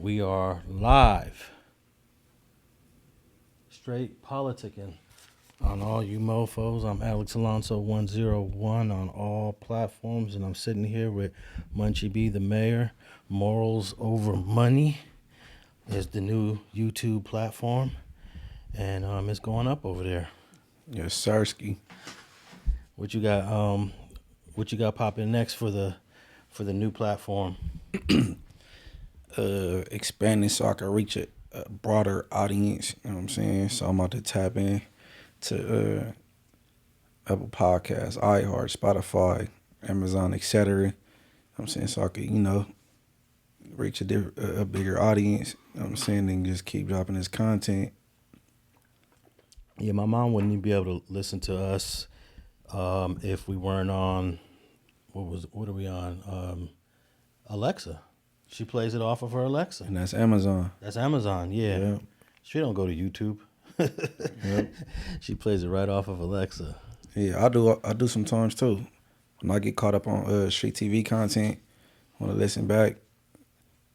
We are live. Straight politicking on all you mofos. I'm Alex Alonso 101 on all platforms, and I'm sitting here with Munchie B, the mayor. Morals Over Money is the new YouTube platform, and it's going up over there. Yes, Sarsky. What you got? What you got popping next for the new platform? Expanding so I can reach a broader audience. You know what I'm saying? So I'm about to tap in to Apple Podcasts, iHeart, Spotify, Amazon, etc. You know what I'm saying? So I could, reach a bigger audience. You know what I'm saying? And just keep dropping this content. Yeah, my mom wouldn't even be able to listen to us if we weren't on. What are we on? Alexa. She plays it off of her Alexa. And that's Amazon. That's Amazon, yeah. Yep. She don't go to YouTube. Yep. She plays it right off of Alexa. Yeah, I do sometimes too. When I get caught up on StreetTV content, want to listen back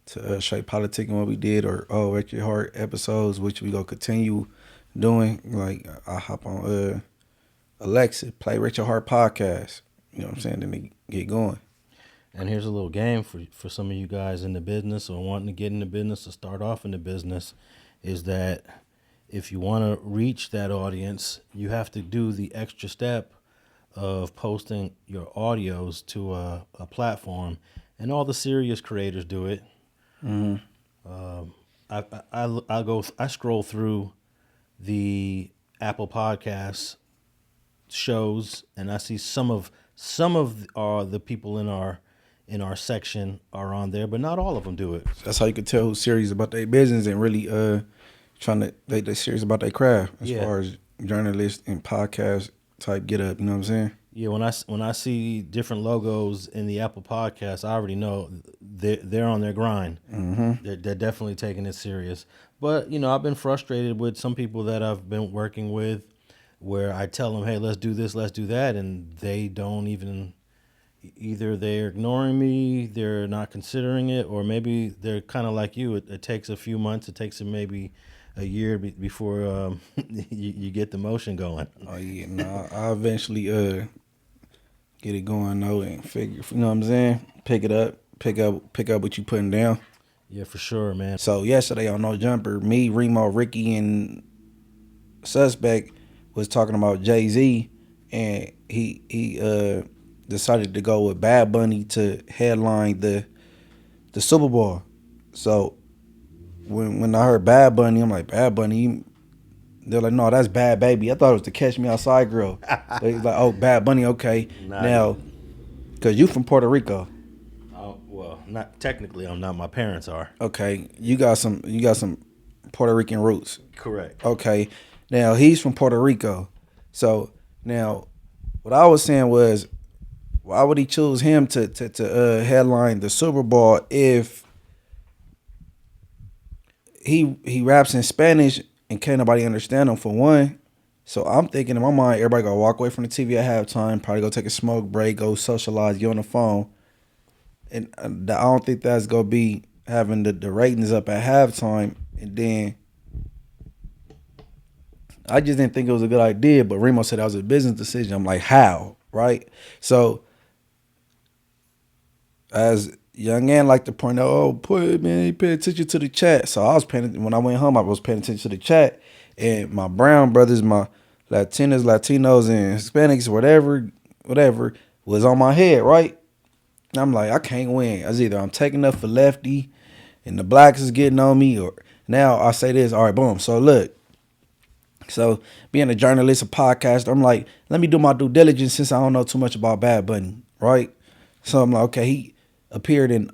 to straight politicking what we did, or at your heart episodes, which we gonna continue doing. Like I hop on Alexa, play Richard Hart podcast. You know what I'm saying? Then they get going. And here's a little game for some of you guys in the business or wanting to get in the business or start off in the business, is that if you want to reach that audience, you have to do the extra step of posting your audios to a platform, and all the serious creators do it. Mm-hmm. I scroll through the Apple Podcasts shows, and I see some of the people in our section are on there, but not all of them do it. That's how you can tell who's serious about their business and really they serious about their craft as far as journalists and podcast type get up. You know what I'm saying? Yeah, when I see different logos in the Apple Podcast, I already know they're on their grind. Mm-hmm. They're definitely taking it serious. But I've been frustrated with some people that I've been working with, where I tell them, hey, let's do this, let's do that, and they don't even. Either they're ignoring me, they're not considering it, or maybe they're kind of like you. It takes a few months. It takes them maybe a year before you get the motion going. Oh yeah, no, I eventually get it going though and figure. You know what I'm saying? Pick up what you putting down. Yeah, for sure, man. So yesterday on No Jumper, me, Remo, Ricky, and Suspect was talking about Jay-Z, and he decided to go with Bad Bunny to headline the Super Bowl. So when I heard Bad Bunny, I'm like, Bad Bunny? They're like, no, that's Bad Baby. I thought it was the Catch Me Outside girl. But he's like, oh, Bad Bunny, okay. Now, because you from Puerto Rico. Oh, well, not technically. I'm not. My parents are. Okay, you got some Puerto Rican roots. Correct. Okay, now he's from Puerto Rico. So now, what I was saying was, why would he choose him to headline the Super Bowl if he raps in Spanish and can't nobody understand him, for one? So I'm thinking in my mind, everybody gonna walk away from the TV at halftime, probably go take a smoke break, go socialize, get on the phone. And I don't think that's gonna be having the ratings up at halftime. And then I just didn't think it was a good idea, but Remo said that was a business decision. I'm like, how? Right? So as Young Ann like to point out, pay attention to the chat. So I was when I went home, I was paying attention to the chat, and my brown brothers, my Latinos, and Hispanics, whatever, was on my head, right? And I'm like, I can't win. Either I'm taking up for Lefty, and the blacks is getting on me, or now I say this. All right, boom. So look. So being a journalist, a podcaster, I'm like, let me do my due diligence since I don't know too much about Bad Bunny, right? So I'm like, okay, he appeared in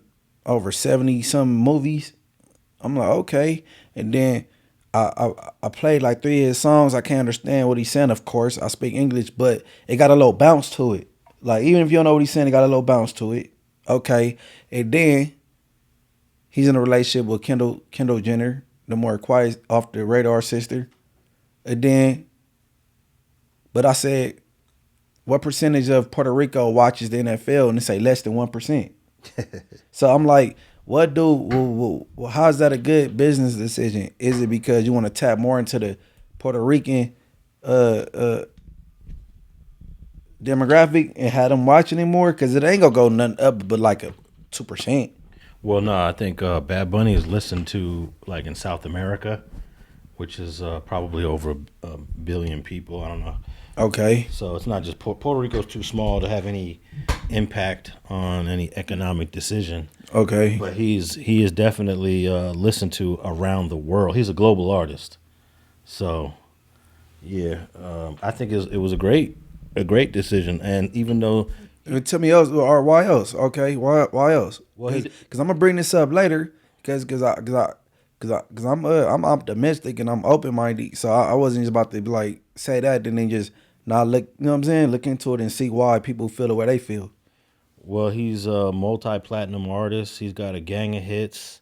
over 70-some movies. I'm like, okay. And then I played like 3 of his songs. I can't understand what he's saying, of course. I speak English, but it got a little bounce to it. Like, even if you don't know what he's saying, it got a little bounce to it. Okay. And then he's in a relationship with Kendall Jenner, the more quiet, off the radar sister. And then, but I said, what percentage of Puerto Rico watches the NFL? And they say less than 1%. So I'm like, How's that a good business decision? Is it because you want to tap more into the Puerto Rican demographic and have them watching it more? Because it ain't gonna go nothing up but like a 2%. Well, no, I think Bad Bunny is listened to like in South America, which is probably over a billion people. I don't know. Okay. So it's not just Puerto Rico's too small to have any impact on any economic decision. Okay. But he is definitely listened to around the world. He's a global artist. So yeah, I think it was a great decision. And even though Tell me else or why else? Okay, why else? Well, Because I'm gonna bring this up later. Because I'm optimistic and I'm open minded. So I wasn't just about to be like say that and then just not look. You know what I'm saying? Look into it and see why people feel the way they feel. well, he's a multi-platinum artist. He's got a gang of hits.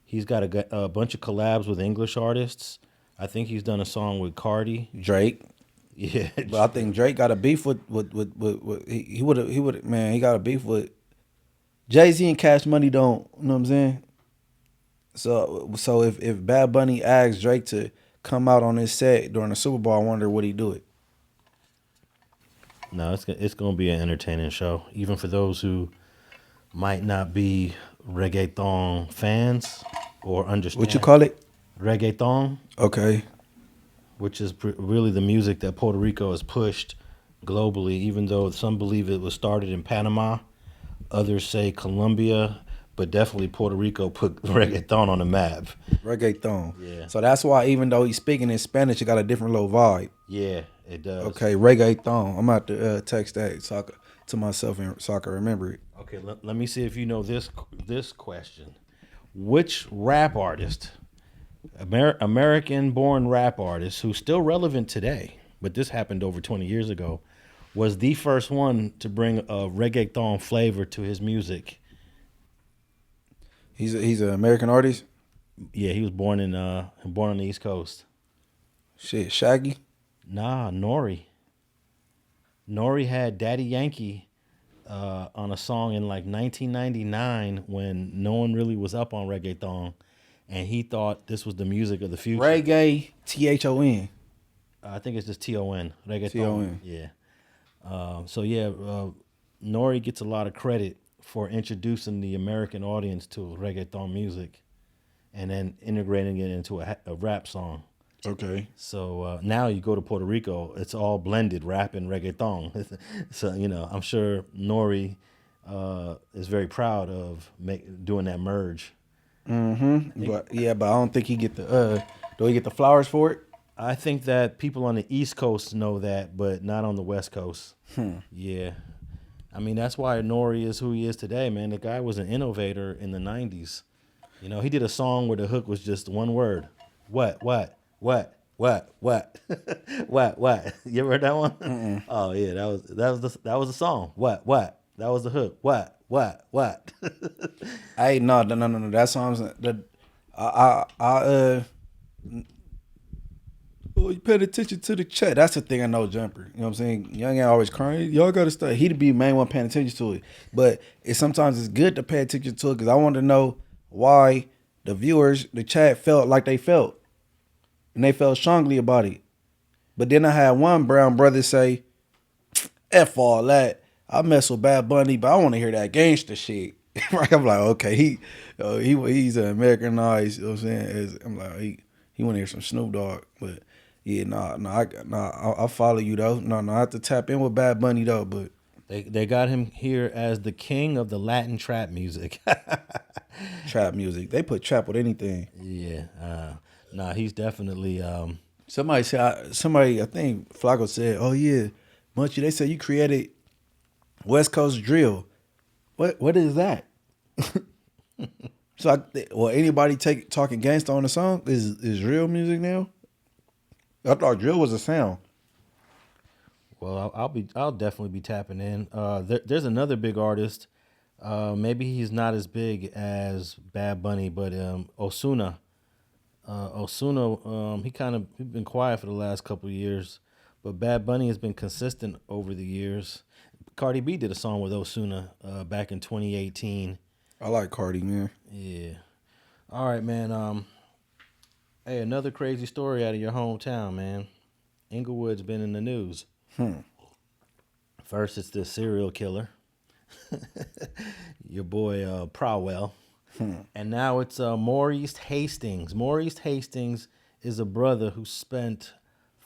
He's got a bunch of collabs with English artists. I think he's done a song with Cardi. Drake. Yeah, But I think Drake got a beef with he would man, he got a beef with Jay-Z and Cash Money don't, you know what I'm saying? So if Bad Bunny asks Drake to come out on his set during the Super Bowl, I wonder would he do it? No, it's gonna be an entertaining show, even for those who might not be reggaeton fans or understand What you call it? reggaeton, Okay. which is really the music that Puerto Rico has pushed globally. Even though some believe it was started in Panama, others say Colombia, but definitely Puerto Rico put reggaeton on the map. Reggaeton. Yeah. So that's why even though he's speaking in Spanish, it got a different little vibe. Yeah, it does. Okay, reggaeton. I'm about to text that to myself so I can remember it. Okay, let me see if you know this question. Which rap artist, American-born rap artist who's still relevant today, but this happened over 20 years ago, was the first one to bring a reggaeton flavor to his music? He's an American artist. Yeah, he was born on the East Coast. Shit, Shaggy. Nah, Nori. Nori had Daddy Yankee on a song in like 1999 when no one really was up on reggaeton, and he thought this was the music of the future. Reggae, THON. I think it's just TON. Reggaeton. TON. Yeah. Nori gets a lot of credit for introducing the American audience to reggaeton music, and then integrating it into a rap song. Okay. So now you go to Puerto Rico, it's all blended, rap and reggaeton. So, I'm sure Nori is very proud of doing that merge. Mm-hmm. But I don't think he get the do he get the flowers for it? I think that people on the East Coast know that, but not on the West Coast. Yeah. I mean, that's why Nori is who he is today, man. The guy was an innovator in the 90s. He did a song where the hook was just one word. What? What? What? You ever heard that one? Mm-mm. Oh yeah, that was the song. What? That was the hook. What? Hey, no. That song's oh, you paid attention to the chat. That's the thing I know, Jumper. You know what I'm saying? Young ain't always crying. Y'all gotta start. He'd be the main one paying attention to it. But sometimes it's good to pay attention to it because I want to know why the viewers, the chat felt like they felt. And they felt strongly about it. But then I had one brown brother say, F all that. I mess with Bad Bunny, but I want to hear that gangster shit. Right? I'm like, okay, he's an Americanized, you know what I'm saying? I'm like, he want to hear some Snoop Dogg. But yeah, I follow you though. No, I have to tap in with Bad Bunny though, but They got him here as the king of the Latin trap music. Trap music. They put trap with anything. Yeah. He's definitely. Somebody, I think Flacco said, oh yeah, Munchie, they said you created West Coast drill. What is that? So anybody talking gangsta on the song is real music now? I thought drill was a sound. Well, I'll definitely be tapping in. There's another big artist. Maybe he's not as big as Bad Bunny, but Osuna. He's been quiet for the last couple of years, but Bad Bunny has been consistent over the years. Cardi B did a song with Osuna back in 2018. I like Cardi, man. Yeah. All right, man. Hey, another crazy story out of your hometown, man. Inglewood's been in the news. First, it's the serial killer, your boy Prowell. And now it's Maurice Hastings. Maurice Hastings is a brother who spent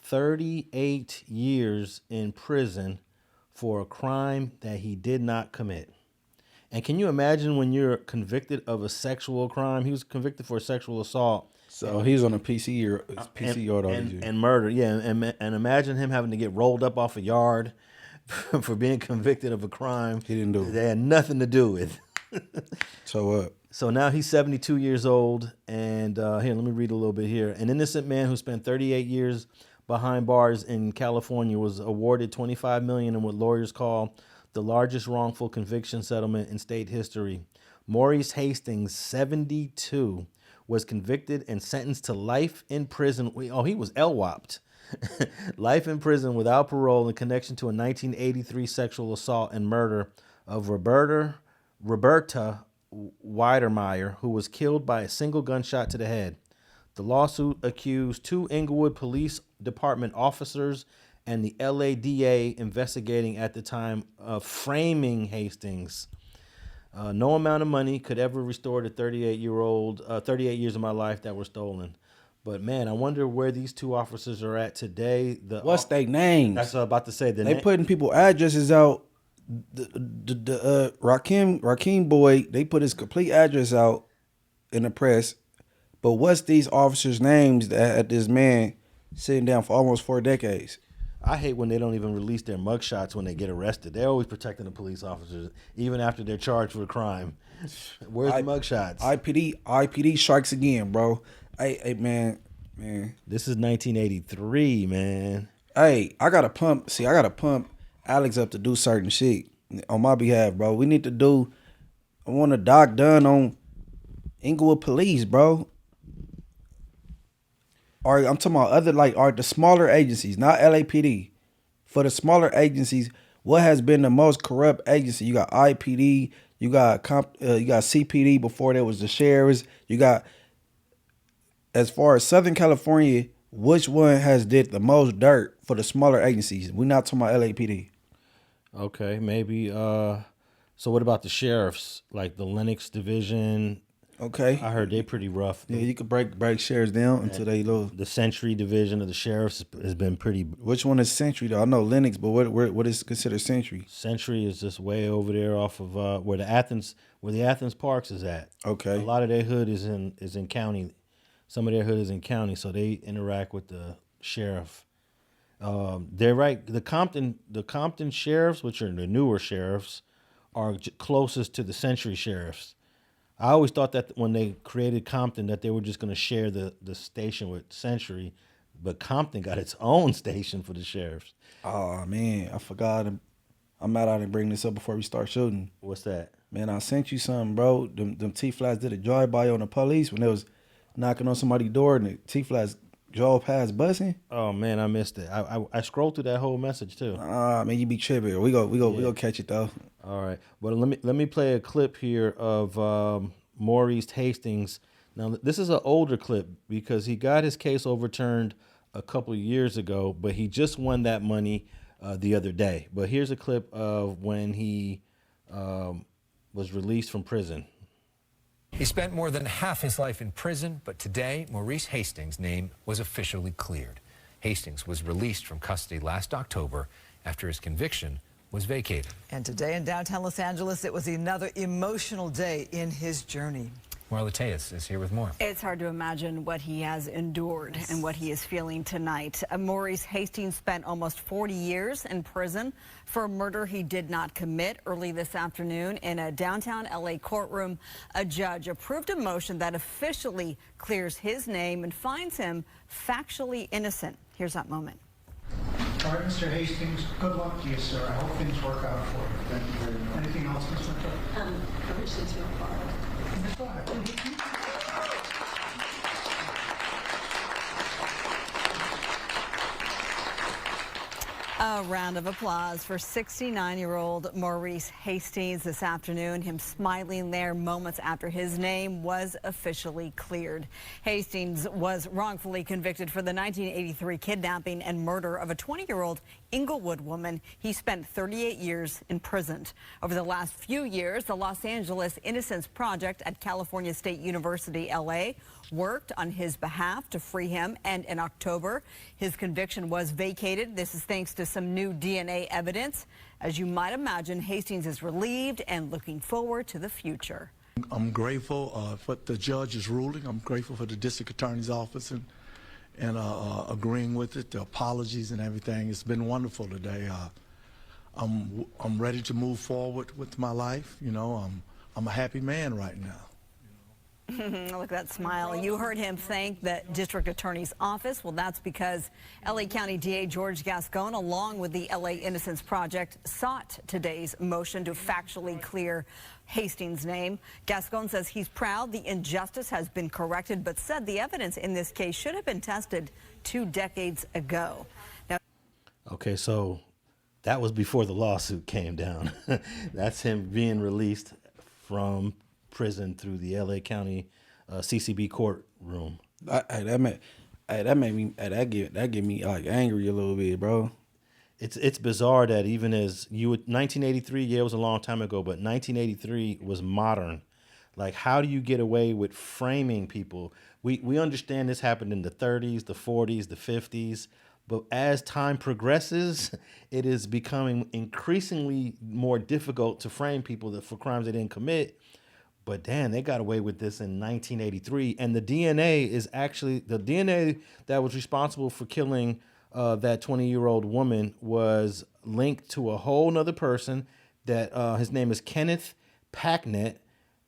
38 years in prison for a crime that he did not commit. And can you imagine when you're convicted of a sexual crime? He was convicted for sexual assault. So he's on a PC or PC all these years. And murder, yeah. And imagine him having to get rolled up off a yard for being convicted of a crime He didn't do it. they had nothing to do with. So what? So now he's 72 years old, and here, let me read a little bit here. An innocent man who spent 38 years behind bars in California was awarded $25 million in what lawyers call the largest wrongful conviction settlement in state history. Maurice Hastings, 72, was convicted and sentenced to life in prison. Oh, he was LWOP'd. Life in prison without parole in connection to a 1983 sexual assault and murder of Roberta Weidermeyer, who was killed by a single gunshot to the head. The lawsuit accused 2 Inglewood Police Department officers and the LADA investigating at the time of framing Hastings. No amount of money could ever restore the 38 years of my life that were stolen. But man, I wonder where these 2 officers are at today. What's their names? That's what I was about to say. They putting people addresses out. The Rakim boy, they put his complete address out in the press. But what's these officers' names that had this man sitting down for almost 4 decades? I hate when they don't even release their mugshots when they get arrested. They're always protecting the police officers, even after they're charged for a crime. Where's the mugshots? IPD strikes again, bro. Hey, man. This is 1983, man. Hey, I gotta pump Alex up to do certain shit on my behalf, bro. I want a doc done on Inglewood Police, bro. Or I'm talking about the smaller agencies, not LAPD. For the smaller agencies, what has been the most corrupt agency? You got IPD, you got CPD before there was the sheriffs. You got, as far as Southern California, which one has did the most dirt for the smaller agencies? We're not talking about LAPD. Okay, maybe. So what about the sheriffs, like the Lennox division? Okay, I heard they pretty rough. Yeah, you could break sheriffs down until they little. The Century division of the sheriffs has been pretty. Which one is Century though? I know Lennox, but what is considered Century? Century is just way over there off of where the Athens Parks is at. Okay, a lot of their hood is in county. Some of their hood is in county, so they interact with the sheriff. They're right. The Compton sheriffs, which are the newer sheriffs, are closest to the Century sheriffs. I always thought that when they created Compton that they were just going to share the station with Century, but Compton got its own station for the sheriffs. Oh man, I forgot. I'm mad I didn't bring this up before we start shooting. What's that? Man, I sent you something, bro. Them T-Flats did a drive-by on the police when they was knocking on somebody's door and the T-Flats drove past busing. Oh man, I missed it. I scrolled through that whole message too. Man, you be tripping. We go catch it though. All right, but let me play a clip here of Maurice Hastings. Now this is an older clip because he got his case overturned a couple of years ago, but he just won that money the other day. But here's a clip of when he was released from prison. He spent more than half his life in prison, but today, Maurice Hastings' name was officially cleared. Hastings was released from custody last October after his conviction was vacated. And today in downtown Los Angeles, it was another emotional day in his journey. Marla Tejas is here with more. It's hard to imagine what he has endured and what he is feeling tonight. Maurice Hastings spent almost 40 years in prison for a murder he did not commit. Early this afternoon in a downtown LA courtroom, a judge approved a motion that officially clears his name and finds him factually innocent. Here's that moment. All right, Mr. Hastings, good luck to you, sir. I hope things work out for you. Thank you very much. Anything else, Ms. McCoy? I wish it's real far. A round of applause for 69-year-old Maurice Hastings this afternoon. Him smiling there moments after his name was officially cleared. Hastings was wrongfully convicted for the 1983 kidnapping and murder of a 20-year-old Inglewood woman. He spent 38 years imprisoned. Over the last few years, the Los Angeles Innocence Project at California State University, LA, worked on his behalf to free him, and in October, his conviction was vacated. This is thanks to some new DNA evidence. As you might imagine, Hastings is relieved and looking forward to the future. I'm grateful for the judge's ruling. I'm grateful for the district attorney's office and agreeing with it, the apologies and everything. It's been wonderful today. I'm ready to move forward with my life. You know, I'm a happy man right now. Look at that smile. You heard him thank the district attorney's office. Well, that's because LA County DA George Gascon, along with the LA Innocence Project, sought today's motion to factually clear Hastings' name. Gascon says he's proud the injustice has been corrected, but said the evidence in this case should have been tested 2 decades ago. Now, Okay, so that was before the lawsuit came down. That's him being released from prison through the LA County CCB courtroom. That get me like angry a little bit, bro. It's bizarre that even as 1983, yeah, it was a long time ago, but 1983 was modern. Like, how do you get away with framing people? We understand this happened in the 30s, the 40s, the 50s, but as time progresses, it is becoming increasingly more difficult to frame people for crimes they didn't commit. But damn, they got away with this in 1983. And the DNA is actually, the DNA that was responsible for killing that 20-year-old woman was linked to a whole nother person that his name is Kenneth Packnett.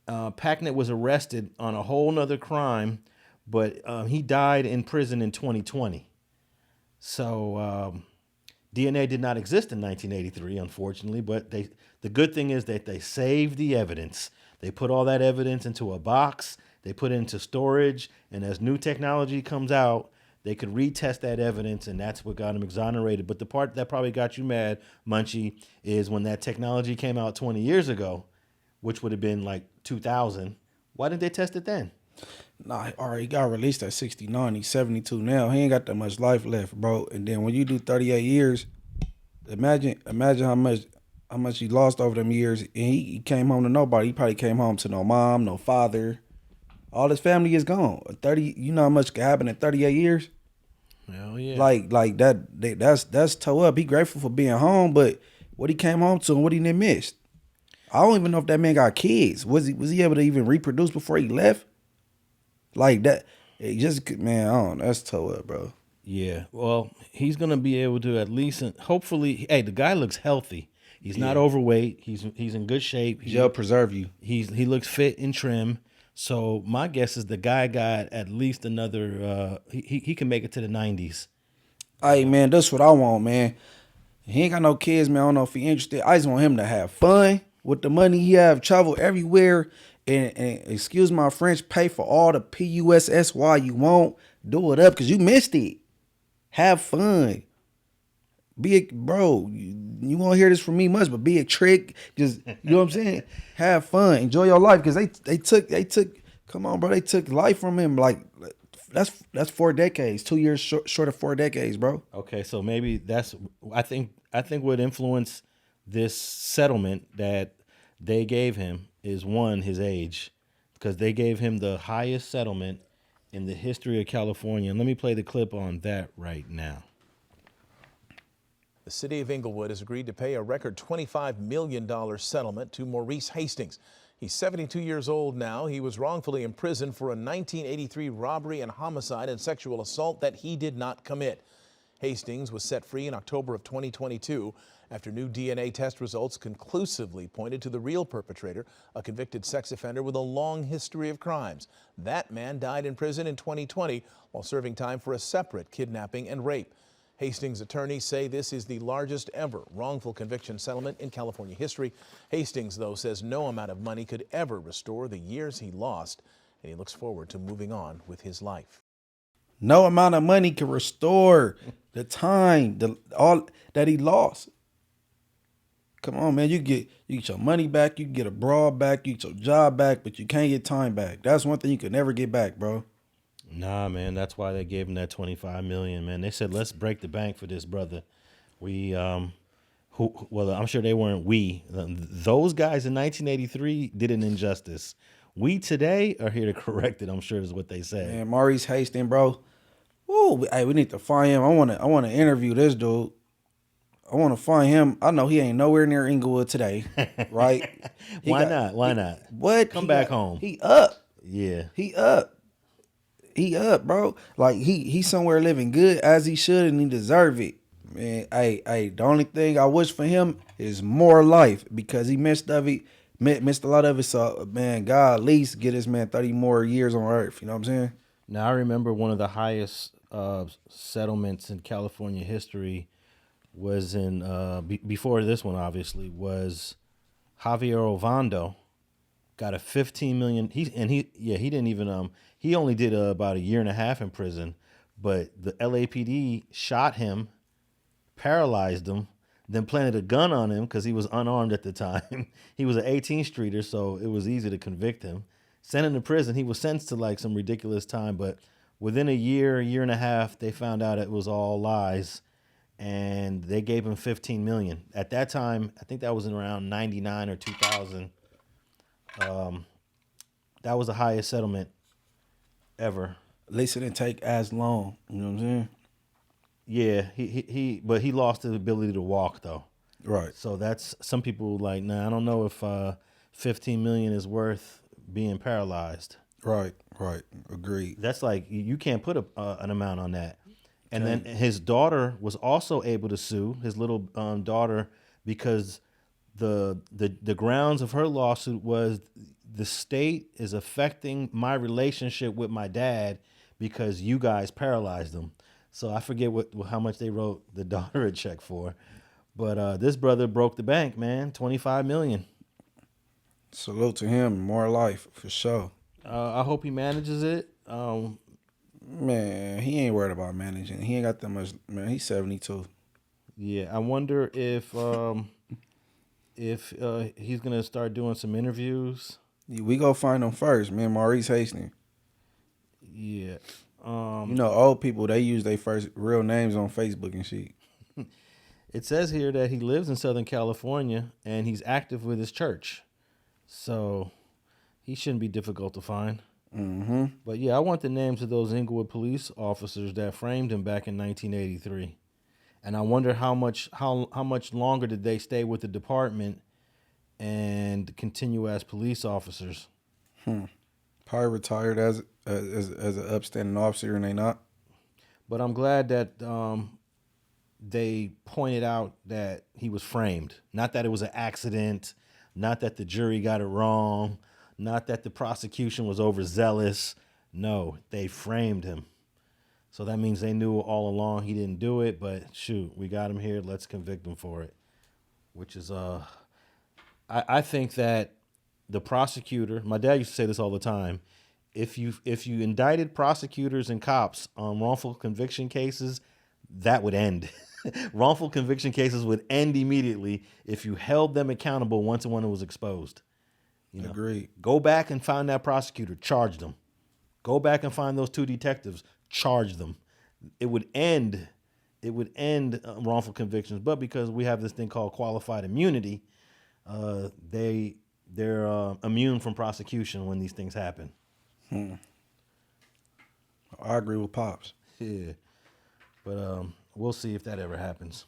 Packnett was arrested on a whole nother crime, but he died in prison in 2020. So DNA did not exist in 1983, unfortunately, but the good thing is that they saved the evidence. They put all that evidence into a box, they put it into storage, and as new technology comes out, they could retest that evidence, and that's what got him exonerated. But the part that probably got you mad, Munchie, is when that technology came out 20 years ago, which would have been like 2000. Why didn't they test it then? Nah, he got released at 69. He's 72 now. He ain't got that much life left, bro. And then when you do 38 years, imagine how much he lost over them years. And he came home to nobody. He probably came home to no mom, no father. All his family is gone. 30. You know how much could happen in 38 years? Hell yeah. Like that's toe up. He grateful for being home, but what he came home to and what he didn't miss. I don't even know if that man got kids. Was he able to even reproduce before he left? Like that, it just, man, I don't know. That's toe up, bro. Yeah, well, he's going to be able to at least, hopefully, hey, the guy looks healthy. He's not overweight. He's in good shape. He'll preserve you. He looks fit and trim. So my guess is the guy got at least another, he can make it to the 90s. Hey, man, that's what I want, man. He ain't got no kids, man. I don't know if he interested. I just want him to have fun with the money he have, travel everywhere, and excuse my French, pay for all the PUSSY you want. Do it up, because you missed it. Have fun. Bro, you won't hear this from me much, but be a trick. Just, you know what I'm saying? Have fun. Enjoy your life, because they took, come on, bro, they took life from him. Like, that's 4 decades, 2 years short of 4 decades, bro. Okay, so maybe that's, I think what influenced this settlement that they gave him is, one, his age, because they gave him the highest settlement in the history of California. And let me play the clip on that right now. The city of Inglewood has agreed to pay a record $25 million settlement to Maurice Hastings. He's 72 years old now. He was wrongfully imprisoned for a 1983 robbery and homicide and sexual assault that he did not commit. Hastings was set free in October of 2022 after new DNA test results conclusively pointed to the real perpetrator, a convicted sex offender with a long history of crimes. That man died in prison in 2020 while serving time for a separate kidnapping and rape. Hastings' attorneys say this is the largest ever wrongful conviction settlement in California history. Hastings, though, says no amount of money could ever restore the years he lost, and he looks forward to moving on with his life. No amount of money can restore the time, all that he lost. Come on, man. You get your money back, you can get a broad back, you get your job back, but you can't get time back. That's one thing you could never get back, bro. Nah, man. That's why they gave him that $25 million, man. They said, let's break the bank for this brother. We, well, I'm sure they weren't we. Those guys in 1983 did an injustice. We today are here to correct it, I'm sure is what they said. Man, Maurice Hasting, bro. Woo, hey, we need to find him. I wanna interview this dude. I want to find him. I know he ain't nowhere near Inglewood today, right? Why not? Why not? What? Come back home. He up. Yeah. He up. He up, bro. Like he somewhere living good as he should, and he deserve it. Man, hey, the only thing I wish for him is more life because he missed a lot of it. So, man, God at least get this man 30 more years on earth. You know what I'm saying? Now, I remember one of the highest settlements in California history was in, before this one, obviously, was Javier Ovando. Got a $15 million. He didn't even, he only did about a year and a half in prison, but the LAPD shot him, paralyzed him, then planted a gun on him because he was unarmed at the time. He was an 18-streeter, so it was easy to convict him. Sent him to prison. He was sentenced to like some ridiculous time, but within a year and a half, they found out it was all lies, and they gave him $15 million. At that time, I think that was in around 99 or 2000. That was the highest settlement ever. At least it didn't take as long. You know what I'm saying? Yeah, but he lost the ability to walk though. Right. So that's some people like, nah, I don't know if 15 million is worth being paralyzed. Right. Agreed. That's like you can't put an amount on that. And then his daughter was also able to sue his little daughter because the grounds of her lawsuit was the state is affecting my relationship with my dad because you guys paralyzed him. So I forget how much they wrote the daughter a check for, but this brother broke the bank, man. 25 million. Salute to him. More life for sure. I hope he manages it. Man, he ain't worried about managing. He ain't got that much. Man, he's 72. Yeah, I wonder if he's gonna start doing some interviews. We go find him first, man. Maurice Hasting. Yeah. You know, old people, they use their first real names on Facebook and shit. It says here that he lives in Southern California and he's active with his church. So he shouldn't be difficult to find. Mm-hmm. But yeah, I want the names of those Inglewood police officers that framed him back in 1983. And I wonder how much longer did they stay with the department and continue as police officers. Probably retired as an upstanding officer, and they not. But I'm glad that they pointed out that he was framed. Not that it was an accident, not that the jury got it wrong, not that the prosecution was overzealous. No, they framed him. So that means they knew all along he didn't do it, but shoot, we got him here, let's convict him for it. Which is, I think that the prosecutor, my dad used to say this all the time, if you indicted prosecutors and cops on wrongful conviction cases, that would end. Wrongful conviction cases would end immediately if you held them accountable once one was exposed. You know, Agreed. Go back and find that prosecutor, charge them. Go back and find those two detectives, charge them. It would end wrongful convictions, but because we have this thing called qualified immunity, they're immune from prosecution when these things happen. I agree with Pops. Yeah, but we'll see if that ever happens.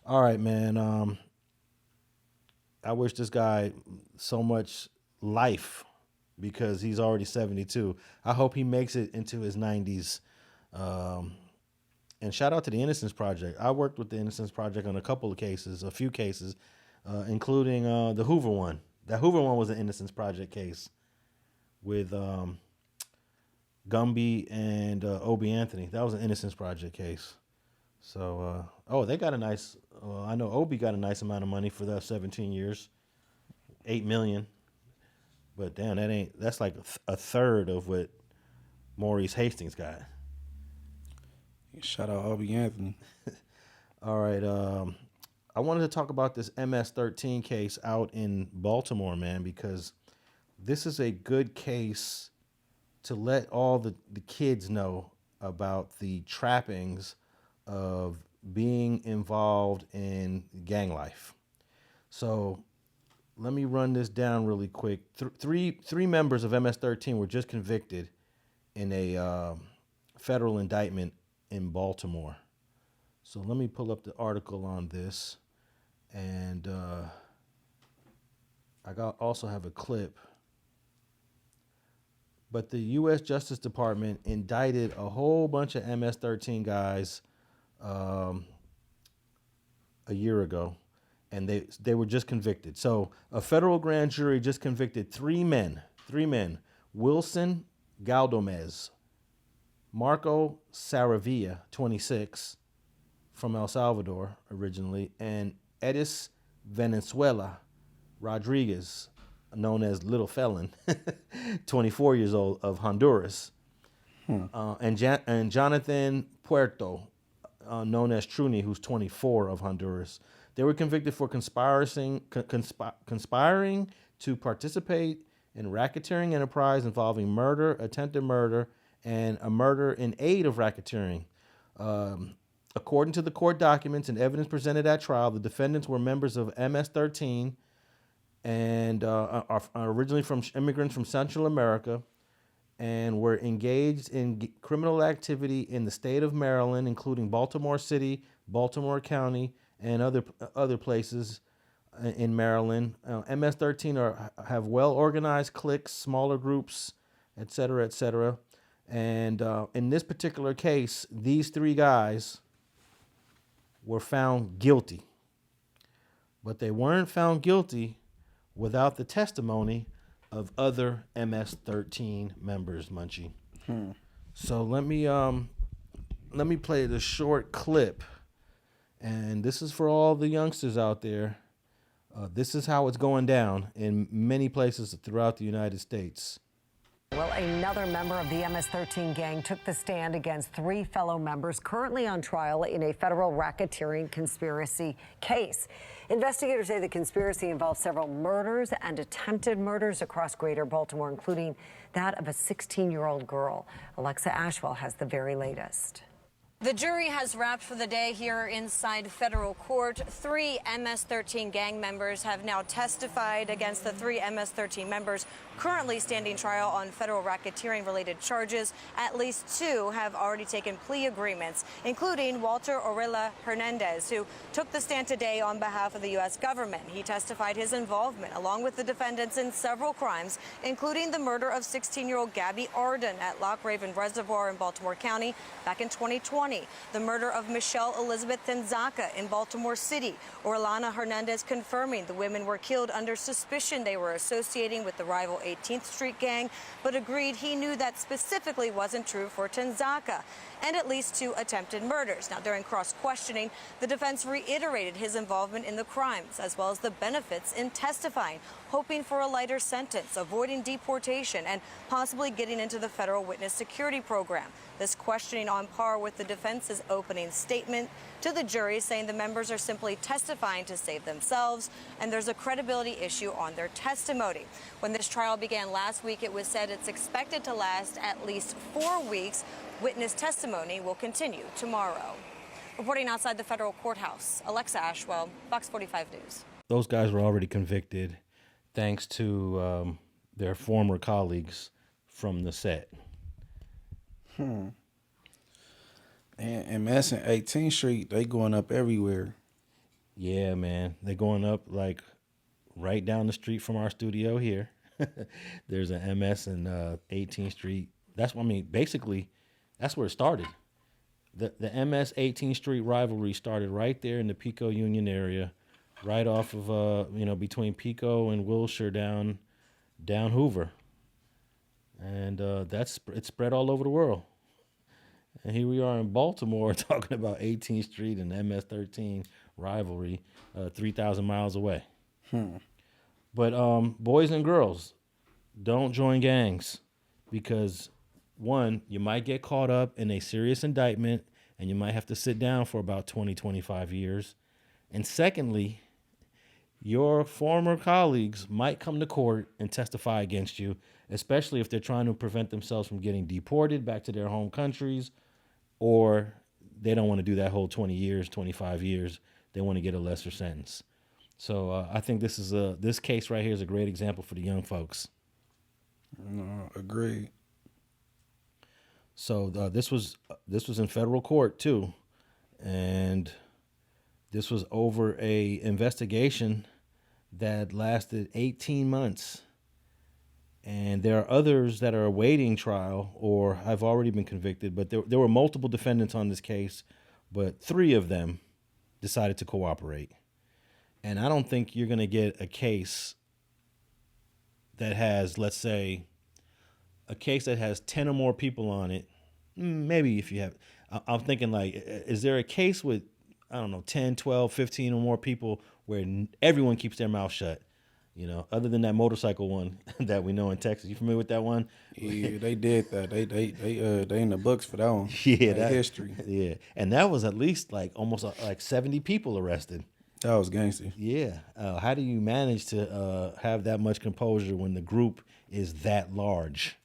All right, man. I wish this guy so much life because he's already 72. I hope he makes it into his 90s. And shout out to the Innocence Project. I worked with the Innocence Project on a few cases, including the Hoover one. That Hoover one was an Innocence Project case with Gumby and Obie Anthony. That was an Innocence Project case. So, they got a nice, I know Obie got a nice amount of money for that 17 years, $8 million. But damn, that's like a third of what Maurice Hastings got. Shout out Obi Anthony. All right. I wanted to talk about this MS-13 case out in Baltimore, man, because this is a good case to let all the kids know about the trappings of being involved in gang life. So let me run this down really quick. Three members of MS-13 were just convicted in a federal indictment in Baltimore. So let me pull up the article on this, and also have a clip. But the U.S. Justice Department indicted a whole bunch of MS-13 guys a year ago, and they were just convicted. So a federal grand jury just convicted three men, Wilson Galdomez, Marco Saravia, 26, from El Salvador originally, and Edis Venezuela Rodriguez, known as Little Felon, 24 years old, of Honduras, and Jonathan Puerto, known as Truny, who's 24, of Honduras. They were convicted for conspiring to participate in racketeering enterprise involving murder, attempted murder, and a murder in aid of racketeering. According to the court documents and evidence presented at trial, the defendants were members of MS-13 and are originally from immigrants from Central America, and were engaged in criminal activity in the state of Maryland, including Baltimore City, Baltimore County, and other places in Maryland. MS-13 have well-organized cliques, smaller groups, et cetera, et cetera. And in this particular case, these three guys were found guilty. But they weren't found guilty without the testimony of other MS-13 members, Munchie. So let me play the short clip, and this is for all the youngsters out there. This is how it's going down in many places throughout the United States. Well, another member of the MS-13 gang took the stand against three fellow members currently on trial in a federal racketeering conspiracy case. Investigators say the conspiracy involves several murders and attempted murders across greater Baltimore, including that of a 16-year-old girl. Alexa Ashwell has the very latest. The jury has wrapped for the day here inside federal court. Three MS-13 gang members have now testified against the three MS-13 members currently standing trial on federal racketeering-related charges. At least two have already taken plea agreements, including Walter Orella Hernandez, who took the stand today on behalf of the U.S. government. He testified his involvement, along with the defendants, in several crimes, including the murder of 16-year-old Gabby Arden at Loch Raven Reservoir in Baltimore County back in 2020. The murder of Michelle Elizabeth Tenzaka in Baltimore City. Orlana Hernandez confirming the women were killed under suspicion they were associating with the rival 18th Street Gang, but agreed he knew that specifically wasn't true for Tenzaka. And at least two attempted murders. Now, during cross-questioning, the defense reiterated his involvement in the crimes, as well as the benefits in testifying, hoping for a lighter sentence, avoiding deportation, and possibly getting into the federal witness security program. This questioning on par with the defense's opening statement to the jury, saying the members are simply testifying to save themselves, and there's a credibility issue on their testimony. When this trial began last week, it was said it's expected to last at least 4 weeks. Witness testimony will continue tomorrow. Reporting outside the federal courthouse, Alexa Ashwell, Fox 45 News. Those guys were already convicted thanks to their former colleagues from the set. And MS and 18th Street, they going up everywhere. Yeah, man. They're going up like right down the street from our studio here. There's an MS and 18th Street. Basically, that's where it started. The MS 18th Street rivalry started right there in the Pico Union area, right off of between Pico and Wilshire down Hoover, and it spread all over the world. And here we are in Baltimore talking about 18th Street and MS-13 rivalry, 3,000 miles away. But boys and girls, don't join gangs because, one, you might get caught up in a serious indictment and you might have to sit down for about 20, 25 years. And secondly, your former colleagues might come to court and testify against you, especially if they're trying to prevent themselves from getting deported back to their home countries, or they don't want to do that whole 20 years, 25 years. They want to get a lesser sentence. So I think this case right here is a great example for the young folks. No, agreed. So this was in federal court too, and this was over a investigation that lasted 18 months. And there are others that are awaiting trial or have already been convicted, but there were multiple defendants on this case, but 3 of them decided to cooperate. And I don't think you're going to get a case that has, let's say, a case that has 10 or more people on it. Maybe if you have, I'm thinking like, is there a case with, I don't know, 10, 12, 15 or more people where everyone keeps their mouth shut? You know, other than that motorcycle one that we know in Texas. You familiar with that one? Yeah, they did that. They in the books for that one. Yeah, that history. Yeah, and that was at least like almost like 70 people arrested. That was gangster. Yeah. How do you manage to have that much composure when the group is that large?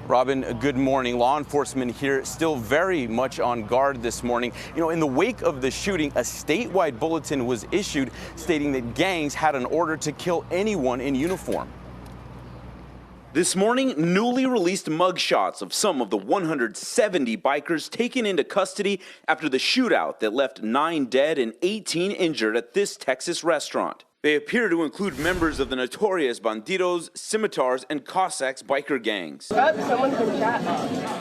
Robin, good morning. Law enforcement here still very much on guard this morning. You know, in the wake of the shooting, a statewide bulletin was issued stating that gangs had an order to kill anyone in uniform. This morning, newly released mugshots of some of the 170 bikers taken into custody after the shootout that left 9 dead and 18 injured at this Texas restaurant. They appear to include members of the notorious Bandidos, Scimitars, and Cossacks biker gangs.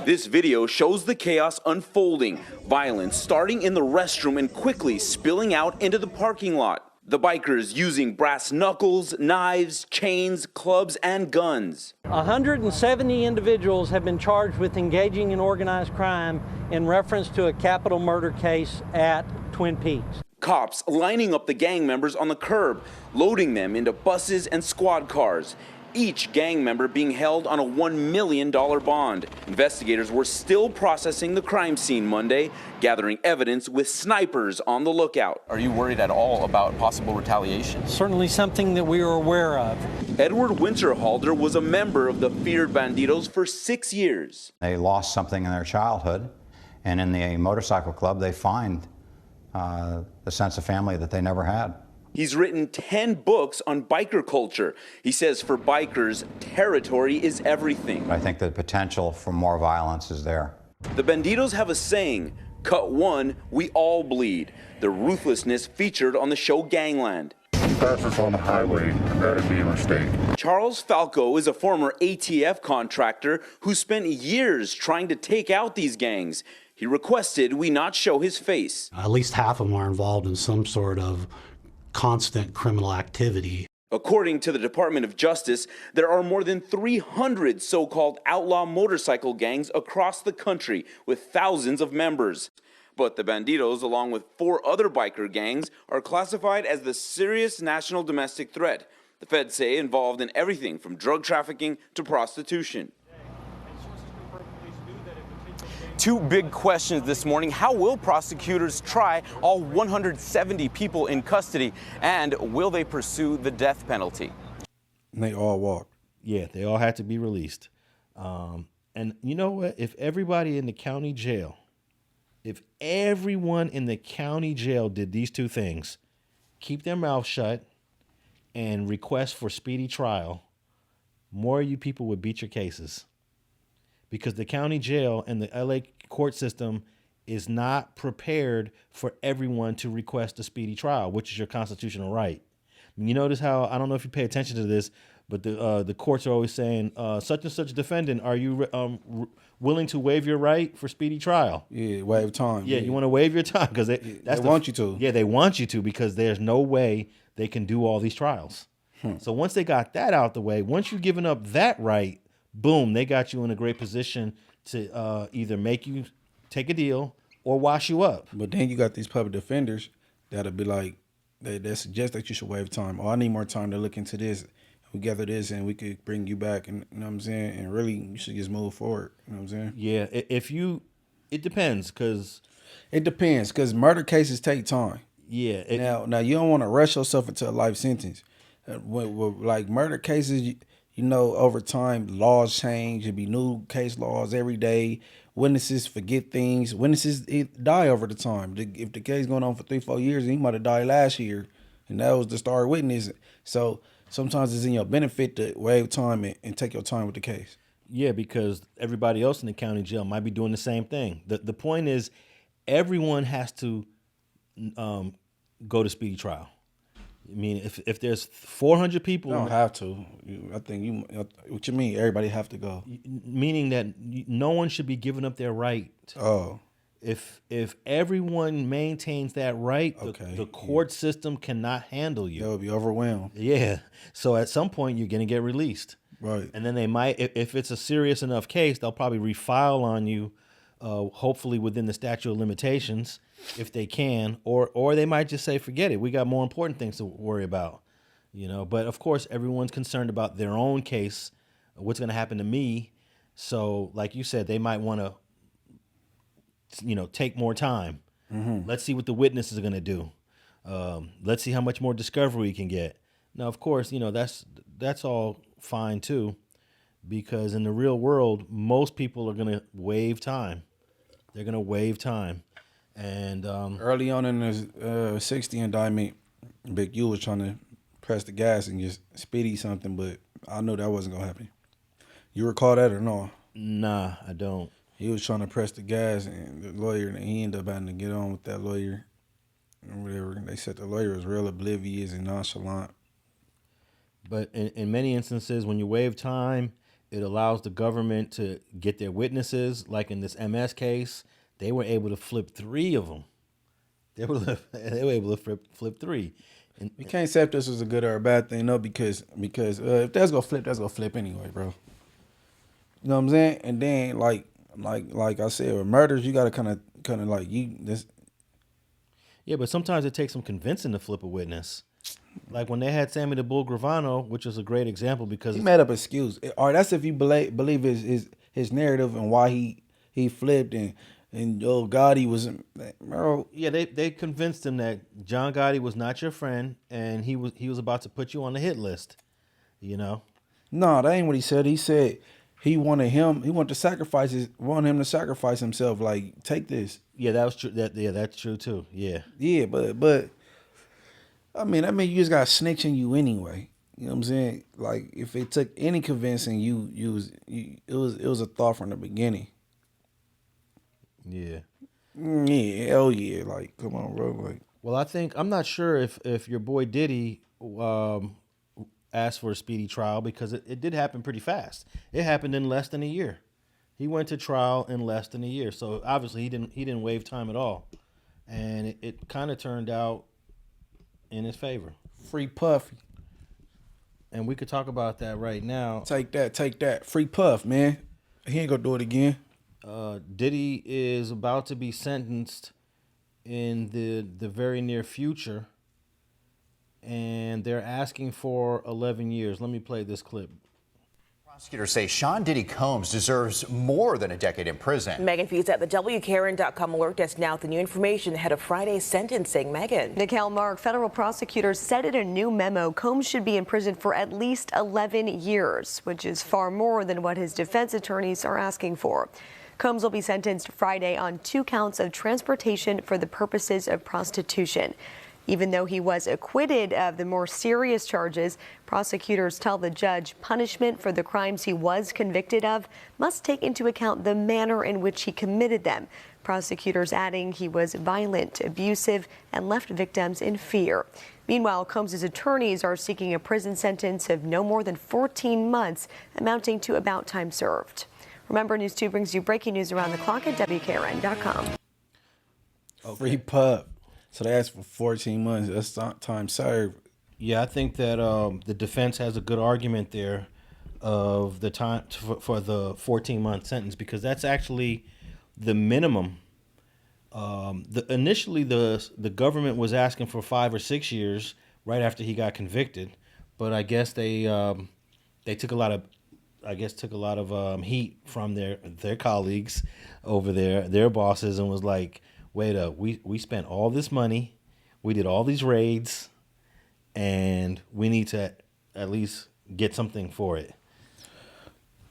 This video shows the chaos unfolding, violence starting in the restroom and quickly spilling out into the parking lot. The bikers using brass knuckles, knives, chains, clubs, and guns. 170 individuals have been charged with engaging in organized crime in reference to a capital murder case at Twin Peaks. Cops lining up the gang members on the curb, loading them into buses and squad cars. Each gang member being held on a $1 million bond. Investigators were still processing the crime scene Monday, gathering evidence with snipers on the lookout. Are you worried at all about possible retaliation? Certainly something that we are aware of. Edward Winterhalter was a member of the feared Bandidos for 6 years. They lost something in their childhood, and in the motorcycle club they find the sense of family that they never had. He's written 10 books on biker culture. He says for bikers, territory is everything. I think the potential for more violence is there. The Bandidos have a saying, cut one, we all bleed. The ruthlessness featured on the show Gangland. Fastest on the highway, that'd be a mistake. Charles Falco is a former ATF contractor who spent years trying to take out these gangs. He requested we not show his face. At least half of them are involved in some sort of constant criminal activity. According to the Department of Justice, there are more than 300 so-called outlaw motorcycle gangs across the country with thousands of members. But the Bandidos, along with 4 other biker gangs, are classified as the serious national domestic threat. The feds say involved in everything from drug trafficking to prostitution. 2 big questions this morning. How will prosecutors try all 170 people in custody? And will they pursue the death penalty? And they all walked. Yeah, they all had to be released. And you know what? If everybody in the county jail, if everyone in the county jail did these 2 things, keep their mouth shut and request for speedy trial, more of you people would beat your cases. Because the county jail and the LA court system is not prepared for everyone to request a speedy trial, which is your constitutional right. You notice how, I don't know if you pay attention to this, but the courts are always saying, such and such defendant, are you willing to waive your right for speedy trial? Yeah, waive time. Yeah, you want to waive your time because they want you to. Yeah, they want you to because there's no way they can do all these trials. So once they got that out the way, once you've given up that right, boom, they got you in a great position to either make you take a deal or wash you up. But then you got these public defenders that'll be like, they suggest that you should waive time. Oh, I need more time to look into this. We gather this and we could bring you back. And you know what I'm saying? And really, you should just move forward. You know what I'm saying? Yeah, if you It depends, because murder cases take time. Yeah. Now you don't want to rush yourself into a life sentence. With like murder cases, you know, over time laws change. There'll be new case laws every day. Witnesses forget things. Witnesses die over the time. If the case going on for 3-4 years, and he might have died last year, and that was the star witness. So sometimes it's in your benefit to waive time and take your time with the case. Yeah, because everybody else in the county jail might be doing the same thing. The point is, everyone has to go to speedy trial. I mean, if there's 400 people, you don't have to. I think what you mean? Everybody have to go. Meaning that no one should be giving up their right. Oh. If everyone maintains that right, the court system cannot handle you. They'll be overwhelmed. Yeah. So at some point you're gonna get released. Right. And then they might, if it's a serious enough case, they'll probably refile on you, hopefully within the statute of limitations, if they can, or they might just say, forget it, we got more important things to worry about, you know. But of course, everyone's concerned about their own case, what's going to happen to me. So, like you said, they might want to, you know, take more time. Mm-hmm. Let's see what the witnesses are going to do. Let's see how much more discovery we can get. Now, of course, you know, that's all fine too, because in the real world, most people are going to waive time. They're going to waive time. And early on in the 60 indictment, Big U was trying to press the gas and just speedy something, but I knew that wasn't gonna happen. You recall that or no? Nah, I don't. He was trying to press the gas, and the lawyer, and he ended up having to get on with that lawyer or whatever. They said the lawyer was real oblivious and nonchalant. But in many instances, when you waive time, it allows the government to get their witnesses. Like in this MS case, they were able to flip 3 of them. They were able to flip 3. And you can't say if this was a good or a bad thing, no, because if that's gonna flip, that's gonna flip anyway, bro. You know what I'm saying? And then like I said, with murders, you gotta kind of like this. Yeah, but sometimes it takes some convincing to flip a witness. Like when they had Sammy the Bull Gravano, which is a great example because he made up an excuse. All right, that's if you believe his narrative and why he flipped and Gotti was, bro. Yeah, they convinced him that John Gotti was not your friend and he was about to put you on the hit list. You know? No, that ain't what he said. He said he wanted him to sacrifice himself. Like, take this. Yeah, that was true. That's true too. Yeah. Yeah, but I mean you just got snitching you anyway. You know what I'm saying? Like, if it took any convincing, it was a thought from the beginning. Yeah. Yeah, hell yeah. Like, come on, bro. Like, well, I'm not sure if your boy Diddy asked for a speedy trial, because it did happen pretty fast. It happened in less than a year. He went to trial in less than a year. So obviously he didn't waive time at all. And it kind of turned out in his favor. Free Puffy. And we could talk about that right now. Take that. Free Puff, man. He ain't gonna do it again. Diddy is about to be sentenced in the very near future, and they're asking for 11 years. Let me play this clip. Prosecutors say Sean Diddy Combs deserves more than a decade in prison. Megan Fees at the WKRN.com alert desk now with the new information ahead of Friday's sentencing. Megan. Nicole Mark, federal prosecutors said in a new memo Combs should be in prison for at least 11 years, which is far more than what his defense attorneys are asking for. Combs will be sentenced Friday on 2 counts of transportation for the purposes of prostitution. Even though he was acquitted of the more serious charges, prosecutors tell the judge punishment for the crimes he was convicted of must take into account the manner in which he committed them. Prosecutors adding he was violent, abusive, and left victims in fear. Meanwhile, Combs' attorneys are seeking a prison sentence of no more than 14 months, amounting to about time served. Remember, News 2 brings you breaking news around the clock at WKRN.com. Free Pup. So they asked for 14 months. That's time served. Yeah, I think that the defense has a good argument there of the time for the 14-month sentence, because that's actually the minimum. Initially, the government was asking for 5 or 6 years right after he got convicted, but I guess they took a lot of I guess, took a lot of heat from their colleagues over there, their bosses, and was like, wait up, we spent all this money, we did all these raids, and we need to at least get something for it.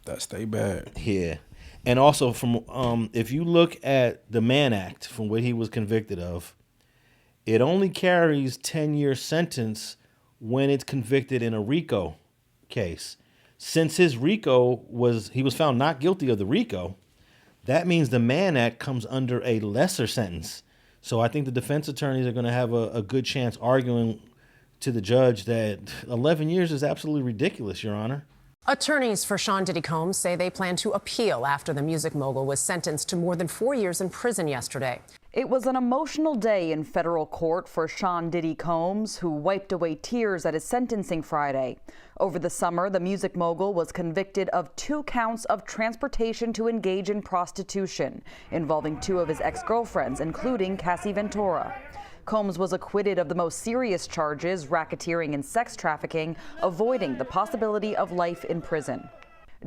That's they bad. Yeah. And also, from if you look at the Mann Act, from what he was convicted of, it only carries 10-year sentence when it's convicted in a RICO case. Since his RICO he was found not guilty of the RICO, that means the Mann Act comes under a lesser sentence. So I think the defense attorneys are going to have a good chance arguing to the judge that 11 years is absolutely ridiculous, Your Honor. Attorneys for Sean Diddy Combs say they plan to appeal after the music mogul was sentenced to more than 4 years in prison yesterday. It was an emotional day in federal court for Sean Diddy Combs, who wiped away tears at his sentencing Friday. Over the summer, the music mogul was convicted of 2 counts of transportation to engage in prostitution, involving 2 of his ex-girlfriends, including Cassie Ventura. Combs was acquitted of the most serious charges, racketeering and sex trafficking, avoiding the possibility of life in prison.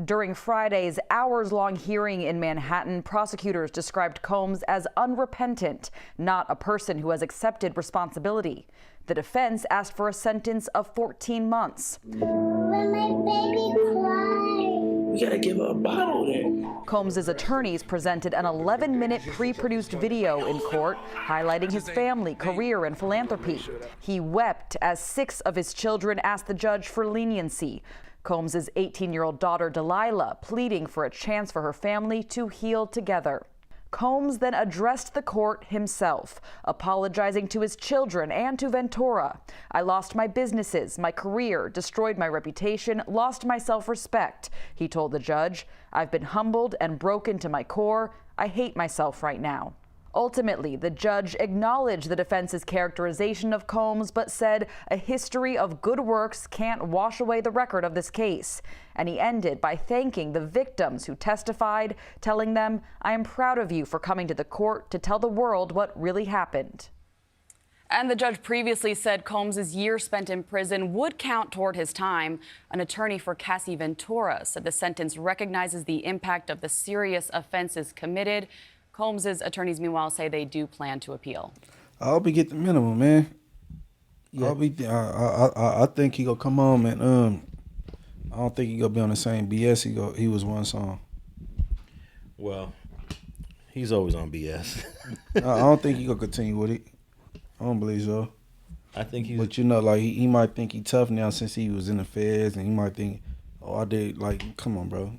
During Friday's hours-long hearing in Manhattan, prosecutors described Combs as unrepentant, not a person who has accepted responsibility. The defense asked for a sentence of 14 months. When my baby cries, we gotta give her a bottle then. Combs' attorneys presented an 11-minute pre-produced video in court highlighting his family, career, and philanthropy. He wept as 6 of his children asked the judge for leniency. Combs' 18-year-old daughter, Delilah, pleading for a chance for her family to heal together. Combs then addressed the court himself, apologizing to his children and to Ventura. I lost my businesses, my career, destroyed my reputation, lost my self-respect, he told the judge. I've been humbled and broken to my core. I hate myself right now. Ultimately, the judge acknowledged the defense's characterization of Combs, but said a history of good works can't wash away the record of this case. And he ended by thanking the victims who testified, telling them, I am proud of you for coming to the court to tell the world what really happened. And the judge previously said Combs' year spent in prison would count toward his time. An attorney for Cassie Ventura said the sentence recognizes the impact of the serious offenses committed. Combs' attorneys, meanwhile, say they do plan to appeal. I hope he get the minimum, man. Yeah. I think he gonna come home and I don't think he gonna be on the same BS he was one song. Well, he's always on BS. I don't think he gonna continue with it. I don't believe so. I think he's. But you know, like he might think he tough now since he was in the feds, and he might think, oh, I did. Like, come on, bro.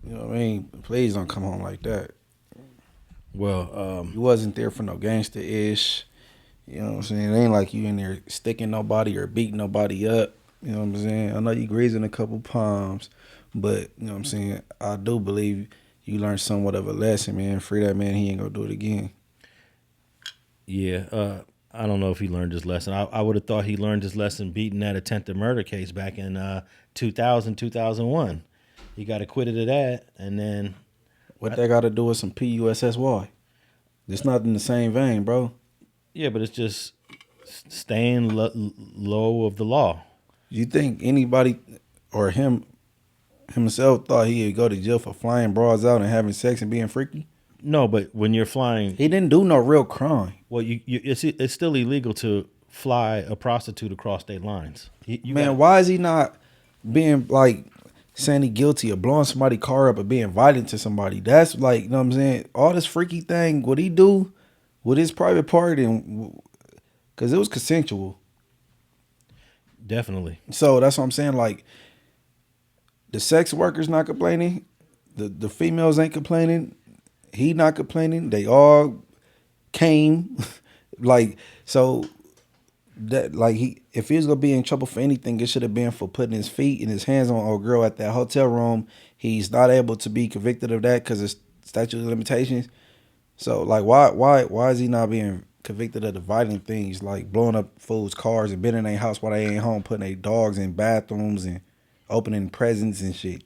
You know what I mean? Please don't come home like that. Well, you wasn't there for no gangster-ish. You know what I'm saying? It ain't like you in there sticking nobody or beating nobody up. You know what I'm saying? I know you grazing a couple palms, but you know what I'm saying? I do believe you learned somewhat of a lesson, man. Free that man, he ain't gonna do it again. Yeah, I don't know if he learned his lesson. I would have thought he learned his lesson beating that attempted murder case back in 2001. He got acquitted of that, and then... What that got to do with some PUSSY? It's not in the same vein, bro. Yeah, but it's just staying low of the law. You think anybody or himself thought he'd go to jail for flying broads out and having sex and being freaky? No, but when you're flying... He didn't do no real crime. Well, it's still illegal to fly a prostitute across state lines. Why is he not being like... saying he guilty of blowing somebody's car up or being violent to somebody? That's like, you know what I'm saying? All this freaky thing, what he do with his private part, and because it was consensual. Definitely. So that's what I'm saying. Like, the sex workers not complaining, the females ain't complaining, he not complaining. They all came, like, so. That like if he was gonna be in trouble for anything, it should have been for putting his feet and his hands on a girl at that hotel room. He's not able to be convicted of that because of statute of limitations. So like why is he not being convicted of the violent things like blowing up fools' cars and being in their house while they ain't home, putting their dogs in bathrooms and opening presents and shit?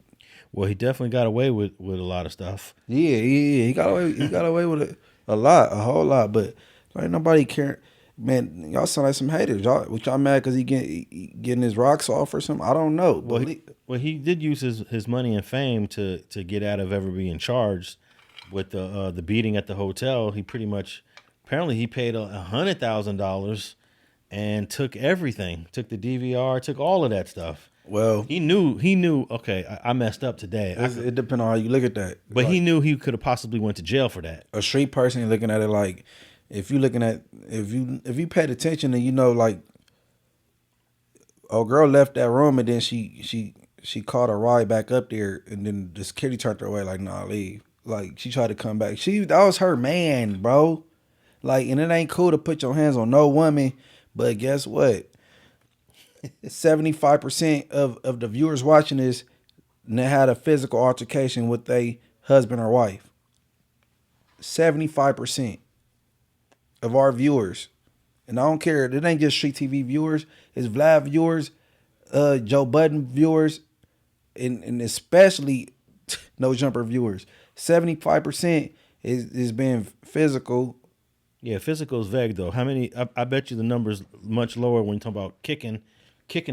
Well, he definitely got away with a lot of stuff. Yeah, he got away with a whole lot, but like nobody care. Man, y'all sound like some haters. Y'all mad because he getting his rocks off or something? I don't know. Well, he did use his money and fame to get out of ever being charged with the beating at the hotel. He pretty much, apparently he paid $100,000 and took everything, took the DVR, took all of that stuff. Well, he knew. Okay, I messed up today. It depends on how you look at that. But he knew he could have possibly went to jail for that. A street person looking at it like, if you paid attention and you know, like, oh, girl left that room and then she caught a ride back up there and then the security turned her away like, nah, leave. Like, she tried to come back. That was her man, bro. Like, and it ain't cool to put your hands on no woman, but guess what? 75% of the viewers watching this had a physical altercation with their husband or wife. 75% of our viewers. And I don't care. It ain't just StreetTV viewers. It's Vlad viewers, Joe Budden viewers, and especially No Jumper viewers. 75% is being physical. Yeah, physical is vague though. How many? I bet you the number's much lower when you talk about kicking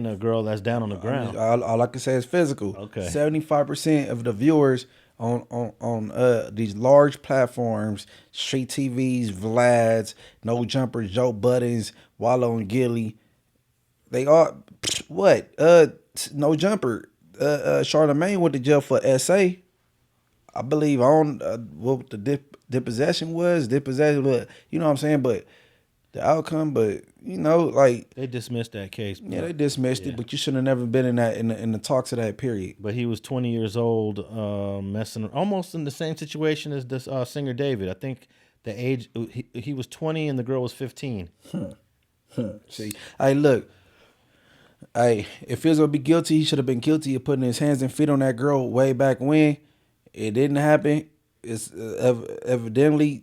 a girl that's down on the ground. All I can say is physical. Okay. 75% of the viewers on these large platforms, StreetTVs, Vlad's, No Jumpers, Joe Buttons, Wallow and Gilly, they are what? No Jumper. Charlamagne went to jail for SA. I believe on what the dispossession was, but you know what I'm saying. But the outcome, you know, like they dismissed that case. Yeah, they dismissed it, but you should have never been in that in the talks of that period. But he was 20 years old, messing almost in the same situation as this singer David. I think the age he was 20 and the girl was 15. See, hey, look, hey, if he was gonna be guilty, he should have been guilty of putting his hands and feet on that girl way back when. It didn't happen. It's evidently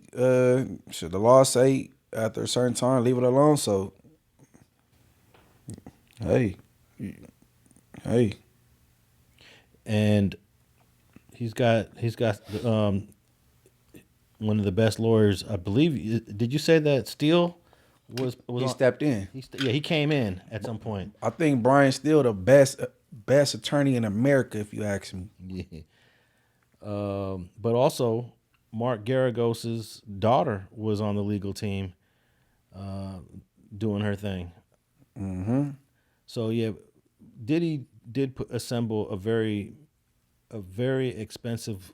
should the law say after a certain time, leave it alone. So, hey, and he's got one of the best lawyers, I believe. Did you say that Steele was he stepped in? He came in at some point. I think Brian Steele the best attorney in America, if you ask me. Yeah. But also, Mark Garagos's daughter was on the legal team, doing her thing. Mm-hmm. So yeah, Diddy did assemble a very expensive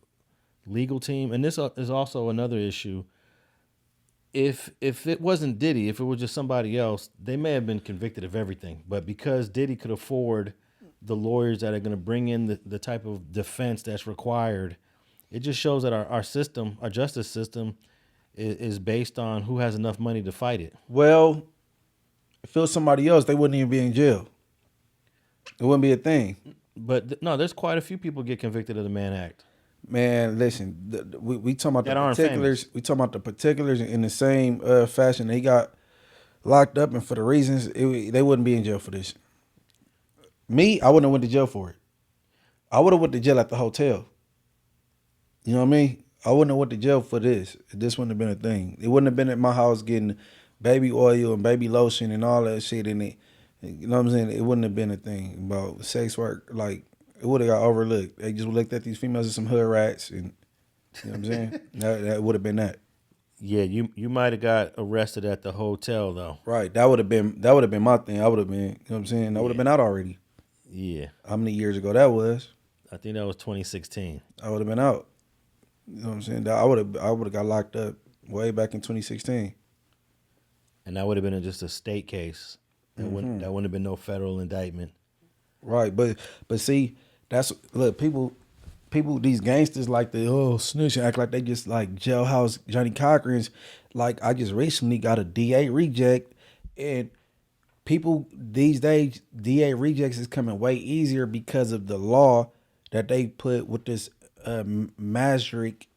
legal team, and this is also another issue. If it wasn't Diddy, if it was just somebody else, they may have been convicted of everything. But because Diddy could afford the lawyers that are going to bring in the type of defense that's required, it just shows that our system, our justice system, is based on who has enough money to fight it. Well, if it was somebody else, they wouldn't even be in jail. It wouldn't be a thing. But no, there's quite a few people get convicted of the Mann Act. Man, listen, we talking about that the aren't particulars. famous. We talking about the particulars in the same fashion. They got locked up, and for the reasons they wouldn't be in jail for this. Me, I wouldn't have went to jail for it. I would have went to jail at the hotel. You know what I mean? I wouldn't have went to jail for this. This wouldn't have been a thing. It wouldn't have been at my house getting baby oil and baby lotion and all that shit in it. You know what I'm saying? It wouldn't have been a thing about sex work. Like, it would have got overlooked. They just looked at these females as some hood rats, and you know what I'm saying? that would have been that. Yeah, you might have got arrested at the hotel though. Right. That would have been my thing. I would have been, you know what I'm saying? I would have been out already. Yeah. How many years ago that was? I think that was 2016. I would have been out. You know what I'm saying? I would have got locked up way back in 2016. And that would have been just a state case. That wouldn't have been no federal indictment. Right, but see, look, people, these gangsters like the snitch act like they just like jailhouse Johnny Cochran's. Like, I just recently got a DA reject, and people these days, DA rejects is coming way easier because of the law that they put with this magic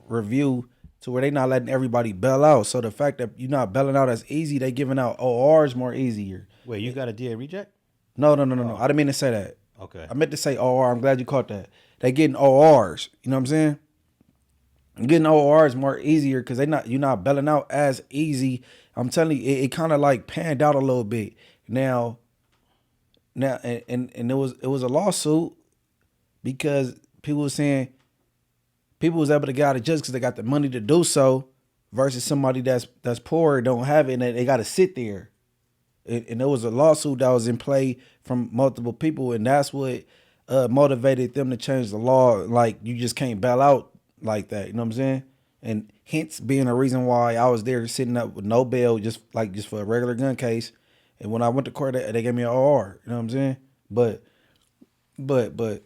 review, to where they not letting everybody bail out. So the fact that you're not bailing out as easy, they giving out ORs more easier. Wait, you got a DA reject? No. I didn't mean to say that. Okay. I meant to say OR. I'm glad you caught that. They getting ORs. You know what I'm saying? Getting OR is more easier because you're not bailing out as easy. I'm telling you, it kind of like panned out a little bit. Now and it was a lawsuit because people were saying people was able to get out of jail because they got the money to do so, versus somebody that's poor, don't have it, and they got to sit there. And there was a lawsuit that was in play from multiple people, and that's what motivated them to change the law. Like, you just can't bail out like that, you know what I'm saying? And hence being a reason why I was there sitting up with no bail, just for a regular gun case. And when I went to court, they gave me an OR, you know what I'm saying? But you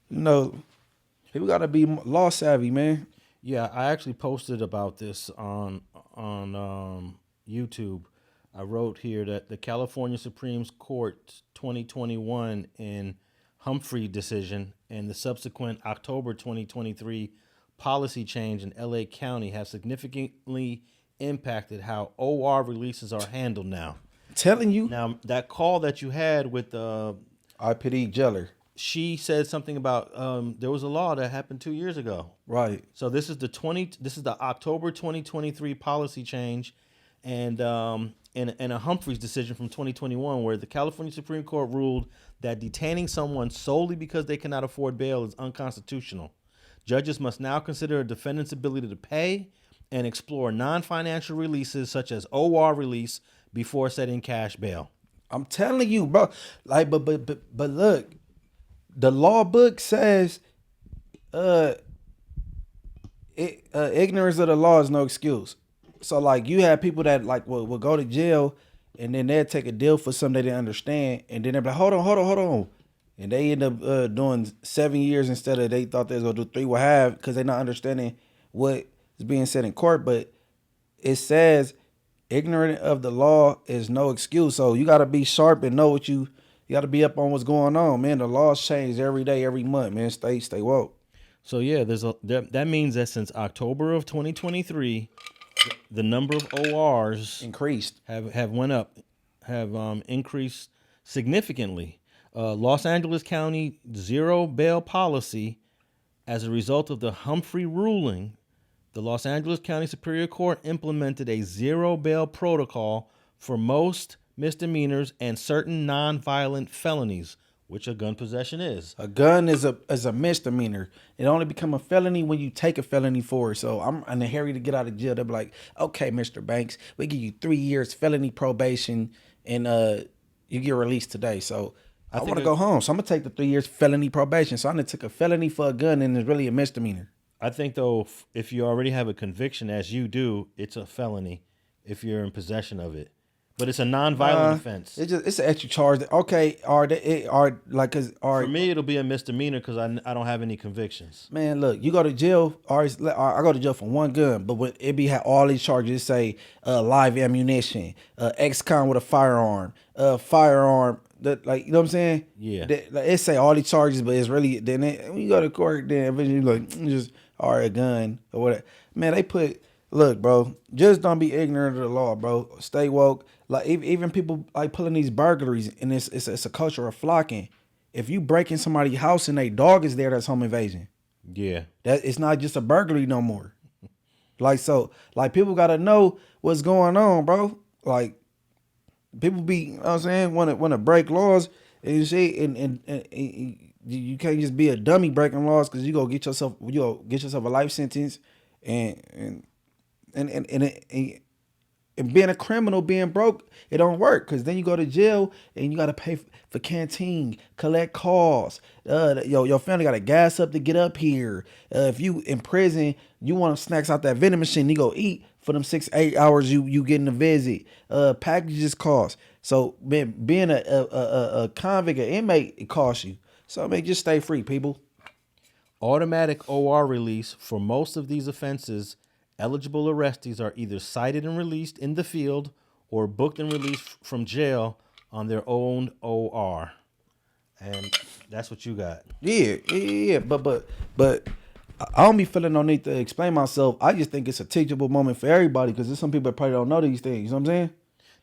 know, people gotta be law savvy, man. Yeah, I actually posted about this on YouTube. I wrote here that the California Supreme Court 2021 in Humphreys decision and the subsequent October 2023 policy change in LA County have significantly impacted how OR releases are handled now. Telling you. Now, that call that you had with IPD jailer, she said something about there was a law that happened 2 years ago. Right. So this is the October 2023 policy change, and in a Humphreys decision from 2021, where the California Supreme Court ruled that detaining someone solely because they cannot afford bail is unconstitutional. Judges must now consider a defendant's ability to pay and explore non-financial releases such as OR release before setting cash bail. I'm telling you, bro. Like, but look, the law book says, ignorance of the law is no excuse. So, like, you have people that like will go to jail, and then they'll take a deal for something they didn't understand, and then they're like, hold on, and they end up doing 7 years instead of they thought they was gonna do 3.5 because they're not understanding what is being said in court. But it says ignorant of the law is no excuse. So you got to be sharp and know what you got to be up on what's going on, man. The laws change every day, every month, man. Stay woke. So yeah, that means that since October of 2023, the number of ORs increased, have went up, have increased significantly. Los Angeles County zero bail policy, as a result of the Humphrey ruling, the Los Angeles County Superior Court implemented a zero bail protocol for most misdemeanors and certain non-violent felonies, which a gun possession is. A gun is a misdemeanor. It only become a felony when you take a felony for it. So I'm in a hurry to get out of jail. They'll be like, okay, Mr. Banks, we give you 3 years felony probation, and you get released today. So I want to go home. So I'm going to take the 3 years felony probation. So I done took a felony for a gun, and it's really a misdemeanor. I think, though, if you already have a conviction, as you do, it's a felony if you're in possession of it. But it's a non-violent offense. It's an extra charge. Okay, for me, it'll be a misdemeanor because I don't have any convictions. Man, look, you go to jail. I go to jail for one gun, but when it have all these charges, say live ammunition, ex-con with a firearm, that, like, you know what I'm saying? Yeah. It say all these charges, but it's really when you go to court, then eventually like just a gun or whatever. Man, they put. Look, bro, just don't be ignorant of the law, bro. Stay woke. Like, even people like pulling these burglaries, and it's a culture of flocking. If you break in somebody's house and they dog is there, that's home invasion. Yeah. That it's not just a burglary no more. People gotta know what's going on, bro. Like, people be, you know what I'm saying, want to break laws, and you see, and you can't just be a dummy breaking laws, because you go get yourself a life sentence, and being a criminal, being broke, it don't work, because then you go to jail and you got to pay for canteen, collect calls. Your family got to gas up to get up here. If you in prison, you want snacks out that vending machine, you go eat for them 6-8 hours you getting a visit. Packages cost. So being a convict, an inmate, it costs you. So just stay free, people. Automatic OR release for most of these offenses. Eligible arrestees are either cited and released in the field or booked and released from jail on their own OR. And that's what you got. Yeah. But I don't be feeling no need to explain myself. I just think it's a teachable moment for everybody, because there's some people that probably don't know these things. You know what I'm saying?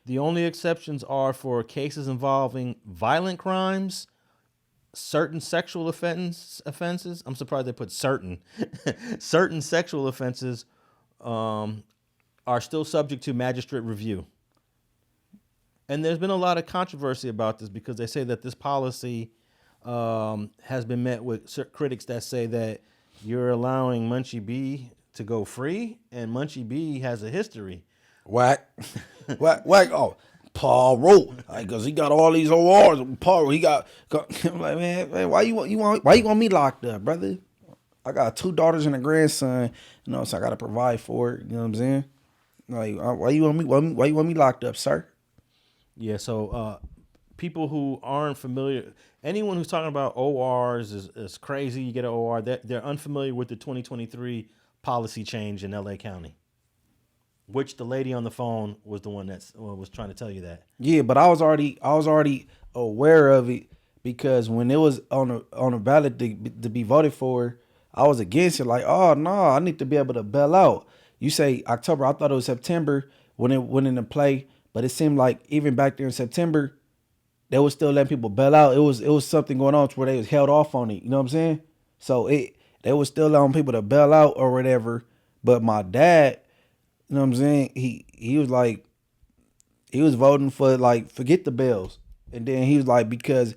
The only exceptions are for cases involving violent crimes, certain sexual offenses. I'm surprised they put certain. Certain sexual offenses are still subject to magistrate review. And there's been a lot of controversy about this because they say that this policy has been met with critics that say that you're allowing Munchie B to go free, and Munchie B has a history. Whack. Whack. Oh, Paul wrote because he got all these ORs. Paul, he got. I'm like, man, why you want me locked up, brother? I got 2 daughters and a grandson. You know, so I got to provide for it. You know what I'm saying? Like, why you want me? Why you want me locked up, sir? Yeah. So people who aren't familiar, anyone who's talking about ORs is crazy. You get an OR. They're unfamiliar with the 2023 policy change in LA County, which the lady on the phone was the one that was trying to tell you that. Yeah, but I was already aware of it because when it was on a ballot to be voted for, I was against it. Like, oh no, I need to be able to bail out. You say October, I thought it was September when it went into play, but it seemed like even back there in September, they was still letting people bail out. It was something going on to where they was held off on it. You know what I'm saying? So they was still allowing people to bail out or whatever. But my dad, you know what I'm saying? He was like, he was voting for like, forget the bills. And then he was like, because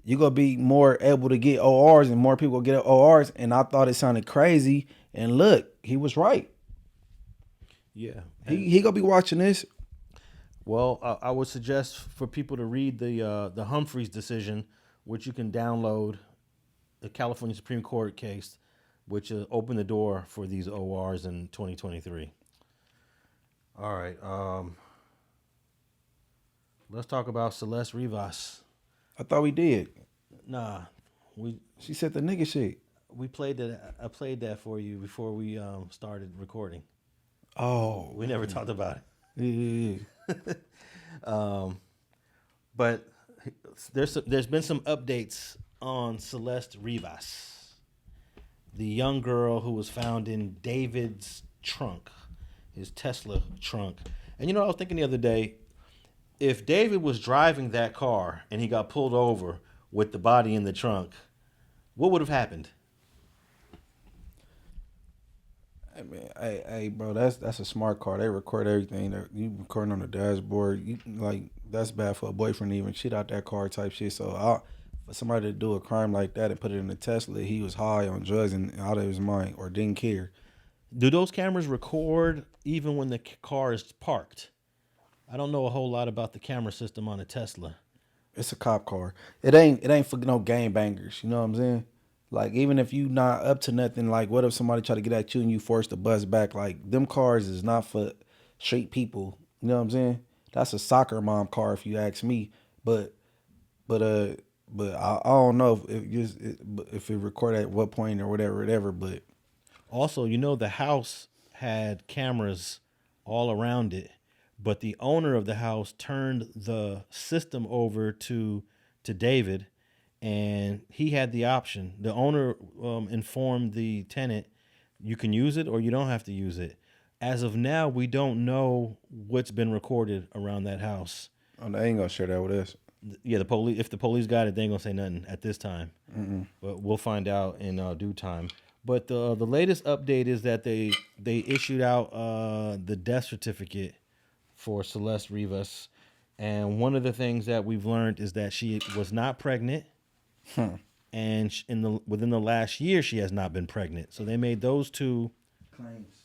you're going to be more able to get ORs and more people get ORs. And I thought it sounded crazy. And look, he was right. Yeah. He going to be watching this. Well, I would suggest for people to read the Humphreys decision, which you can download, the California Supreme Court case, which opened the door for these ORs in 2023. All right. Let's talk about Celeste Rivas. I thought we did. Nah, She said the nigga shit. we played that. I played that for you before we started recording. Oh, We never talked about it. yeah. But there's been some updates on Celeste Rivas, the young girl who was found in David's trunk, his Tesla trunk. And you know, I was thinking the other day, if David was driving that car and he got pulled over with the body in the trunk, what would have happened? Hey, man, hey, bro, that's a smart car. They record everything. You recording on the dashboard. That's bad for a boyfriend to even shit out that car type shit. So for somebody to do a crime like that and put it in a Tesla, he was high on drugs and out of his mind or didn't care. Do those cameras record even when the car is parked? I don't know a whole lot about the camera system on a Tesla. It's a cop car. It ain't for no gangbangers. You know what I'm saying? Like, even if you not up to nothing, like, what if somebody try to get at you and you forced to buzz back? Like, them cars is not for street people. You know what I'm saying? That's a soccer mom car, if you ask me. But I don't know if it recorded at what point or whatever. But also, you know, the house had cameras all around it, but the owner of the house turned the system over to David. And he had the option. The owner informed the tenant, you can use it or you don't have to use it. As of now, we don't know what's been recorded around that house. Oh, they ain't gonna share that with us. Yeah, the police. If the police got it, they ain't gonna say nothing at this time. Mm-mm. But we'll find out in due time. But the latest update is that they issued out the death certificate for Celeste Rivas, and one of the things that we've learned is that she was not pregnant. And within the last year, she has not been pregnant. So they made those two claims.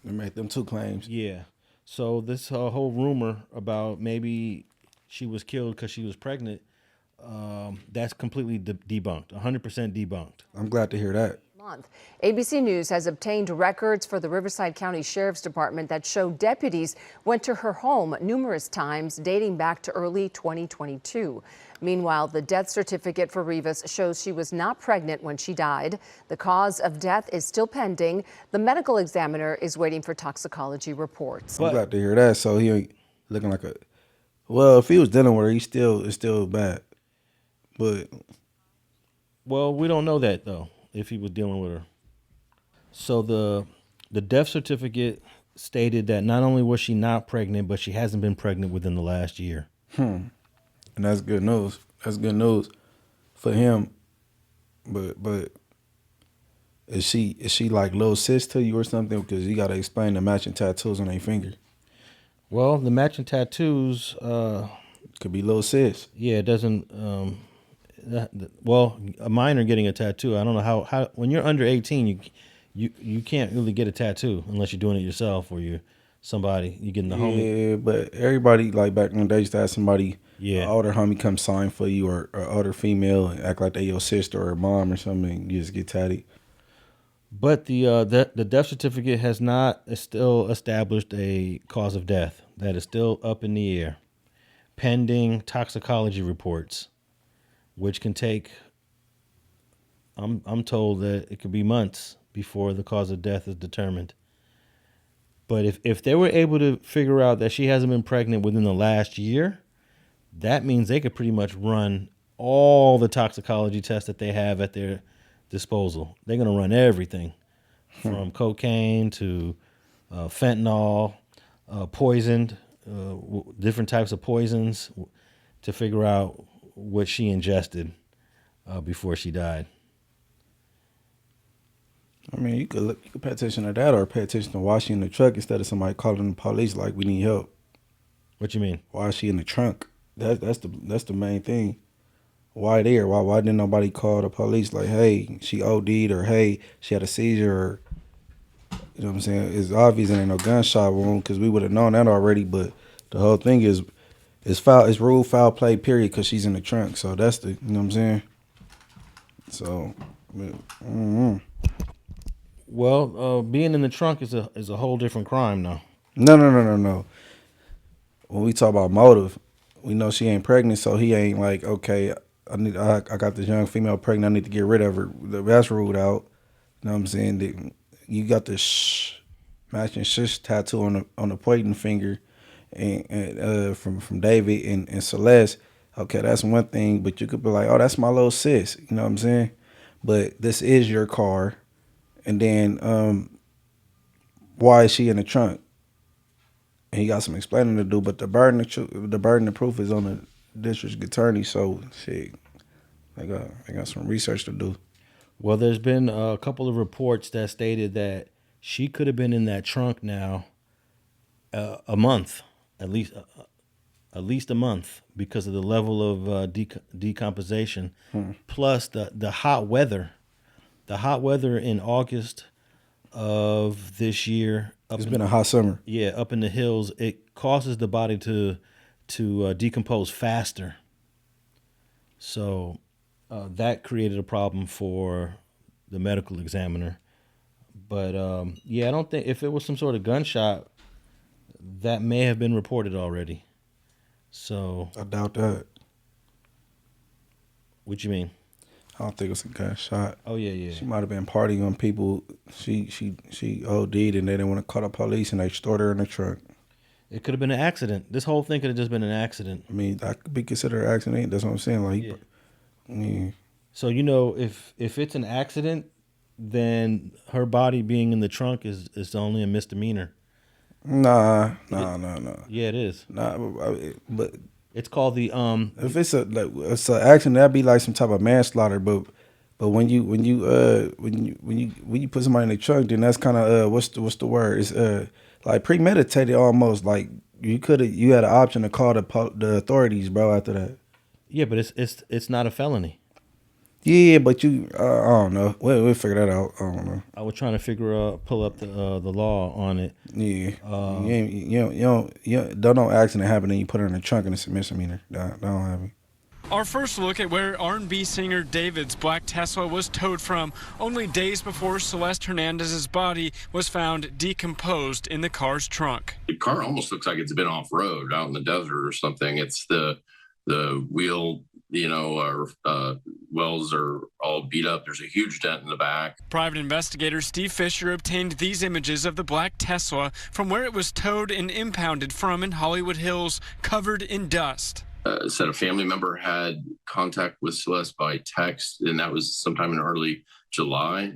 They made them 2 claims. Yeah. So this whole rumor about maybe she was killed because she was pregnant, that's completely debunked, 100% debunked. I'm glad to hear that. Month. ABC News has obtained records for the Riverside County Sheriff's Department that show deputies went to her home numerous times dating back to early 2022. Meanwhile, the death certificate for Rivas shows she was not pregnant when she died. The cause of death is still pending. The medical examiner is waiting for toxicology reports. I'm glad to hear that. So he ain't looking like a. Well, if he was dealing with her, it's still bad. But well, we don't know that though, if he was dealing with her. So the death certificate stated that not only was she not pregnant, but she hasn't been pregnant within the last year. And that's good news. That's good news. for him. But is she like little sis to you or something? Because you gotta explain the matching tattoos on their finger. Well, the matching tattoos could be little sis. Yeah, it doesn't. Well, a minor getting a tattoo. I don't know how when you're under 18, you can't really get a tattoo unless you're doing it yourself or you're somebody you get in the homie. Yeah, but everybody like back in the day used to have somebody, Yeah, an older homie come sign for you or older female and act like they your sister or mom or something. You just get tatted. But the death certificate has not still established a cause of death. That is still up in the air, pending toxicology reports, which can take. I'm told that it could be months before the cause of death is determined. But if they were able to figure out that she hasn't been pregnant within the last year, that means they could pretty much run all the toxicology tests that they have at their disposal. They're going to run everything from cocaine to fentanyl, poisoned, different types of poisons to figure out what she ingested before she died. I mean, you could pay attention to that or pay attention to why she in the truck instead of somebody calling the police like we need help. What you mean? Why is she in the trunk? That's the main thing. Why there? Why didn't nobody call the police like, hey, she OD'd or hey, she had a seizure or, you know what I'm saying? It's obvious it ain't no gunshot wound because we would have known that already. But the whole thing is foul. It's rule foul play period because she's in the trunk. So that's the, you know what I'm saying? So, Well, being in the trunk is a whole different crime now. No. When we talk about motive, we know she ain't pregnant, so he ain't like, okay, I got this young female pregnant, I need to get rid of her. That's ruled out. You know what I'm saying? You got this matching shish tattoo on the pointing finger, and from David and Celeste. Okay, that's one thing, but you could be like, oh, that's my little sis. You know what I'm saying? But this is your car. And then, why is she in the trunk? And he got some explaining to do. But the burden of proof is on the district attorney. So shit, they got some research to do. Well, there's been a couple of reports that stated that she could have been in that trunk now a month, at least a month, because of the level of decomposition, plus the hot weather. The hot weather in August of this year. It's been a hot summer. Yeah, up in the hills, it causes the body to decompose faster. So that created a problem for the medical examiner. But yeah, I don't think if it was some sort of gunshot, that may have been reported already. So I doubt that. What you mean? I don't think it was a gunshot. Oh yeah. She might have been partying on people. She OD'd and they didn't want to call the police and they stored her in the trunk. It could have been an accident. This whole thing could have just been an accident. I mean, that could be considered an accident. That's what I'm saying. Like, yeah. So if it's an accident, then her body being in the trunk is only a misdemeanor. Nah. Yeah, it is. Nah, but it's called the If it's an accident, that'd be like some type of manslaughter. But when you put somebody in the trunk, then that's kind of what's the word? It's like premeditated almost. Like you had an option to call the authorities, bro. After that. Yeah, but it's not a felony. Yeah, but I don't know. We'll figure that out. I don't know. I was trying to pull up the law on it. Yeah, don't know accident happen and you put her in the trunk and it's a misdemeanor. That don't happen. Our first look at where R&B singer David's black Tesla was towed from only days before Celeste Hernandez's body was found decomposed in the car's trunk. The car almost looks like it's been off-road out in the desert or something. It's the wheel, wells are all beat up. There's a huge dent in the back. Private investigator Steve Fisher obtained these images of the black Tesla from where it was towed and impounded from in Hollywood Hills, covered in dust. Said a family member had contact with Celeste by text, and that was sometime in early July.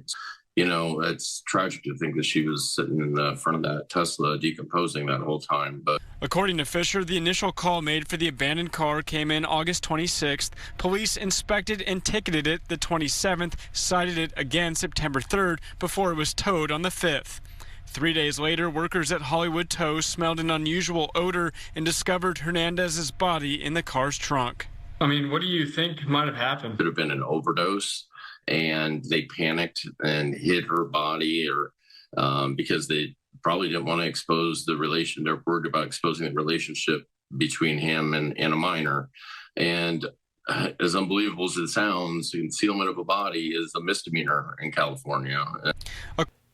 you know, it's tragic to think that she was sitting in the front of that Tesla decomposing that whole time. But according to Fisher, the initial call made for the abandoned car came in August 26th. Police inspected and ticketed it the 27th, cited it again September 3rd before it was towed on the 5th. 3 days later, workers at Hollywood Tow smelled an unusual odor and discovered Hernandez's body in the car's trunk. I mean, what do you think might have happened? It could have been an overdose, and they panicked and hid her body, or because they probably didn't want to expose the relation. They're worried about exposing the relationship between him and a minor. And as unbelievable as it sounds, concealment of a body is a misdemeanor in California.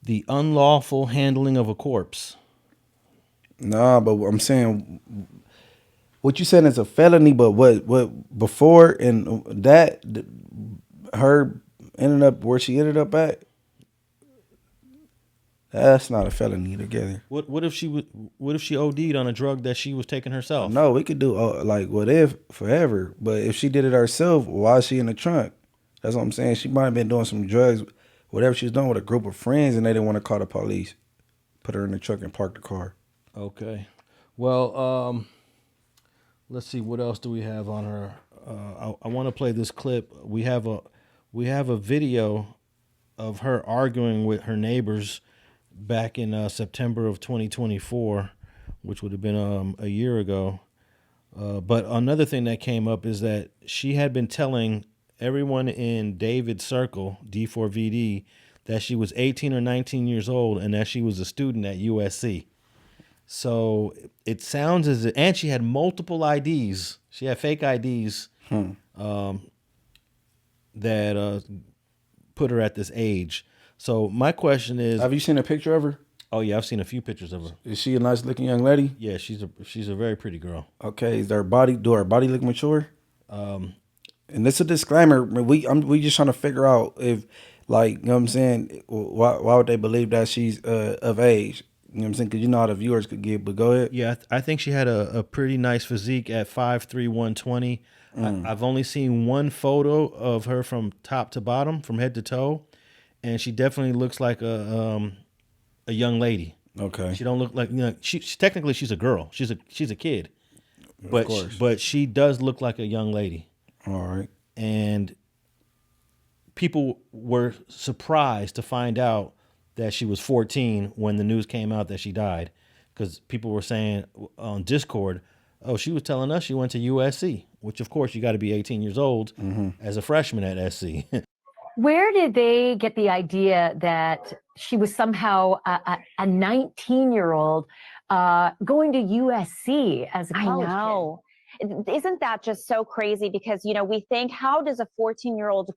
The unlawful handling of a corpse. Nah, but I'm saying what you said is a felony, but what before and that her ended up where she ended up at, that's not a felony together. What if she OD'd on a drug that she was taking herself? No, we could do like what if forever, but if she did it herself, why is she in the trunk? That's what I'm saying. She might have been doing some drugs, whatever she was doing with a group of friends, and they didn't want to call the police. Put her in the truck and park the car. Okay. Well, let's see, what else do we have on her? I want to play this clip. We have a video of her arguing with her neighbors back in September of 2024, which would have been a year ago. But another thing that came up is that she had been telling everyone in David's circle, D4vd, that she was 18 or 19 years old and that she was a student at USC. So it sounds as if, and she had multiple IDs. She had fake IDs that put her at this age. So my question is, have you seen a picture of her? Oh yeah, I've seen a few pictures of her. Is she a nice looking young lady? Yeah, she's a very pretty girl. Okay, do her body look mature? And this is a disclaimer. We just trying to figure out if, like, you know what I'm saying, why would they believe that she's of age? You know what I'm saying? Because you know how the viewers could get, but go ahead. Yeah, I think she had a pretty nice physique at 5'3", 120. I've only seen one photo of her from top to bottom, from head to toe, and she definitely looks like a young lady. Okay. She don't look like, you know, she's technically she's a girl. She's a kid. Of course. But she does look like a young lady. All right. And people were surprised to find out that she was 14 when the news came out that she died, because people were saying on Discord, oh, she was telling us she went to USC, which of course you got to be 18 years old as a freshman at SC. Where did they get the idea that she was somehow a 19-year-old going to USC as a college I know. Isn't that just so crazy? Because, you know, we think, how does a 14-year-old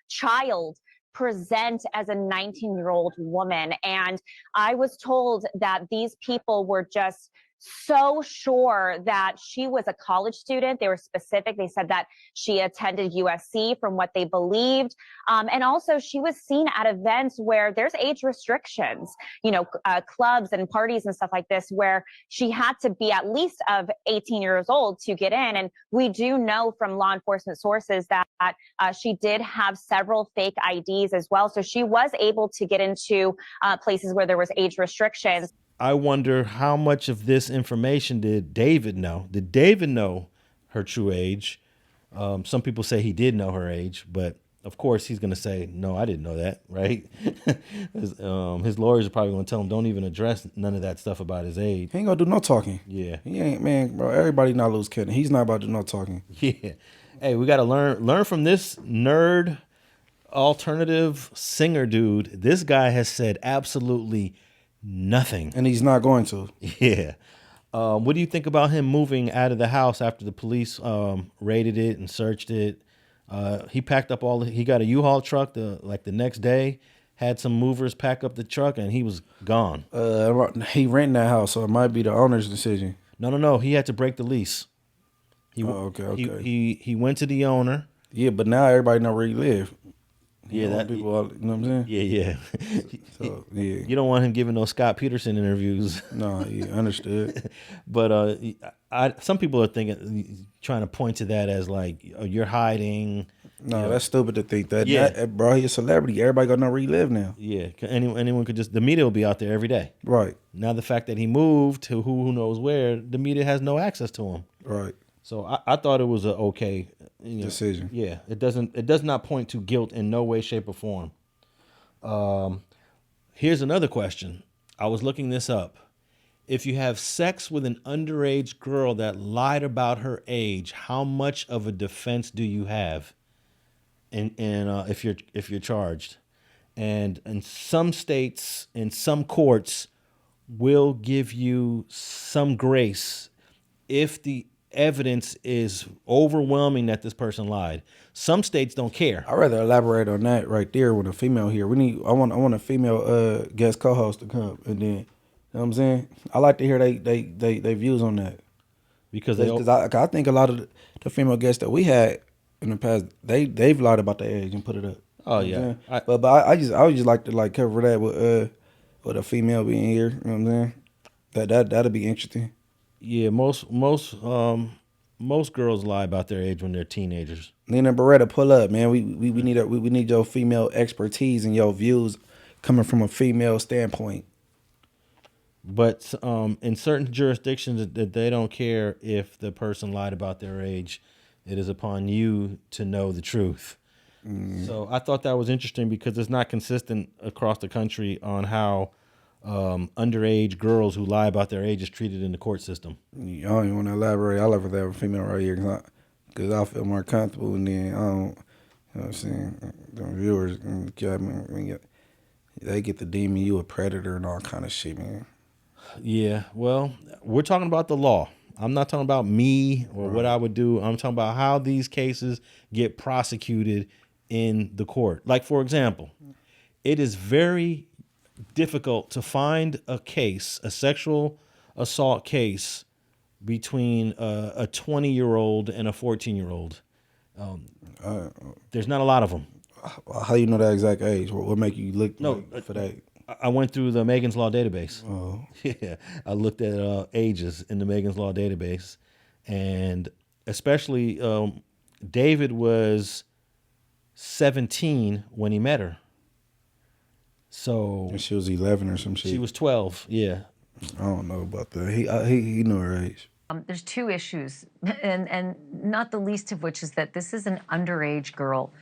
child present as a 19-year-old woman? And I was told that these people were just so sure that she was a college student. They were specific. They said that she attended USC from what they believed. And also she was seen at events where there's age restrictions, you know, clubs and parties and stuff like this, where she had to be at least of 18 years old to get in. And we do know from law enforcement sources that she did have several fake IDs as well. So she was able to get into places where there was age restrictions. I wonder how much of this information did David know? Did David know her true age? Some people say he did know her age, but of course he's going to say, no, I didn't know that, right? His lawyers are probably going to tell him, don't even address none of that stuff about his age. He ain't going to do no talking. Yeah. He ain't, man, bro. Everybody not lose kidding. He's not about to do no talking. Yeah. Hey, we got to learn from this nerd alternative singer dude. This guy has said absolutely nothing. And he's not going to. Yeah. What do you think about him moving out of the house after the police raided it and searched it? He packed up he got a U-Haul truck the next day, had some movers pack up the truck, and he was gone. He rented that house, so it might be the owner's decision. No. He had to break the lease. Okay. He went to the owner. Yeah, but now everybody know where he live. Yeah, that people, you know what I'm saying? Yeah. So, yeah. You don't want him giving those Scott Peterson interviews. No, yeah, understood. But some people are trying to point to that as like, oh, you're hiding. No, that's stupid to think that. Yeah. Bro, he's a celebrity. Everybody gonna know where he live now. Yeah, anyone could just, the media will be out there every day. Right. Now the fact that he moved to who knows where, the media has no access to him. Right. So I thought it was a okay decision. Yeah, it does not point to guilt in no way, shape, or form. Here's another question. I was looking this up. If you have sex with an underage girl that lied about her age, how much of a defense do you have? And if you're charged, and in some states, in some courts, will give you some grace if the evidence is overwhelming that this person lied. Some states don't care. I'd rather elaborate on that right there with a female here. I want a female guest co-host to come, and then, you know what I'm saying? I like to hear they views on that. Because I think a lot of the female guests that we had in the past, they've lied about their age and put it up. Oh you know yeah. But I would just like to cover that with a female being here. You know what I'm saying? That'd be interesting. Yeah, most girls lie about their age when they're teenagers. Nina Beretta, pull up, man. We need your female expertise and your views coming from a female standpoint. But in certain jurisdictions that they don't care if the person lied about their age. It is upon you to know the truth. So I thought that was interesting because it's not consistent across the country on how underage girls who lie about their age is treated in the court system. I don't even want to elaborate. I love that with a female right here because I feel more comfortable, and then I don't, you know what I'm saying, the viewers, they get to deem you a predator and all kind of shit, man. Yeah, well, we're talking about the law. I'm not talking about me or what I would do. I'm talking about how these cases get prosecuted in the court. Like, for example, it is very difficult to find a case, a sexual assault case between a 20-year-old and a 14-year-old. There's not a lot of them. How you know that exact age? What make you look for that? I went through the Megan's Law database. Oh. Yeah, I looked at ages in the Megan's Law database, and especially David was 17 when he met her. So and she was 11 or some shit. She was 12. Yeah. I don't know about that. He knew her age. There's two issues, and not the least of which is that this is an underage girl.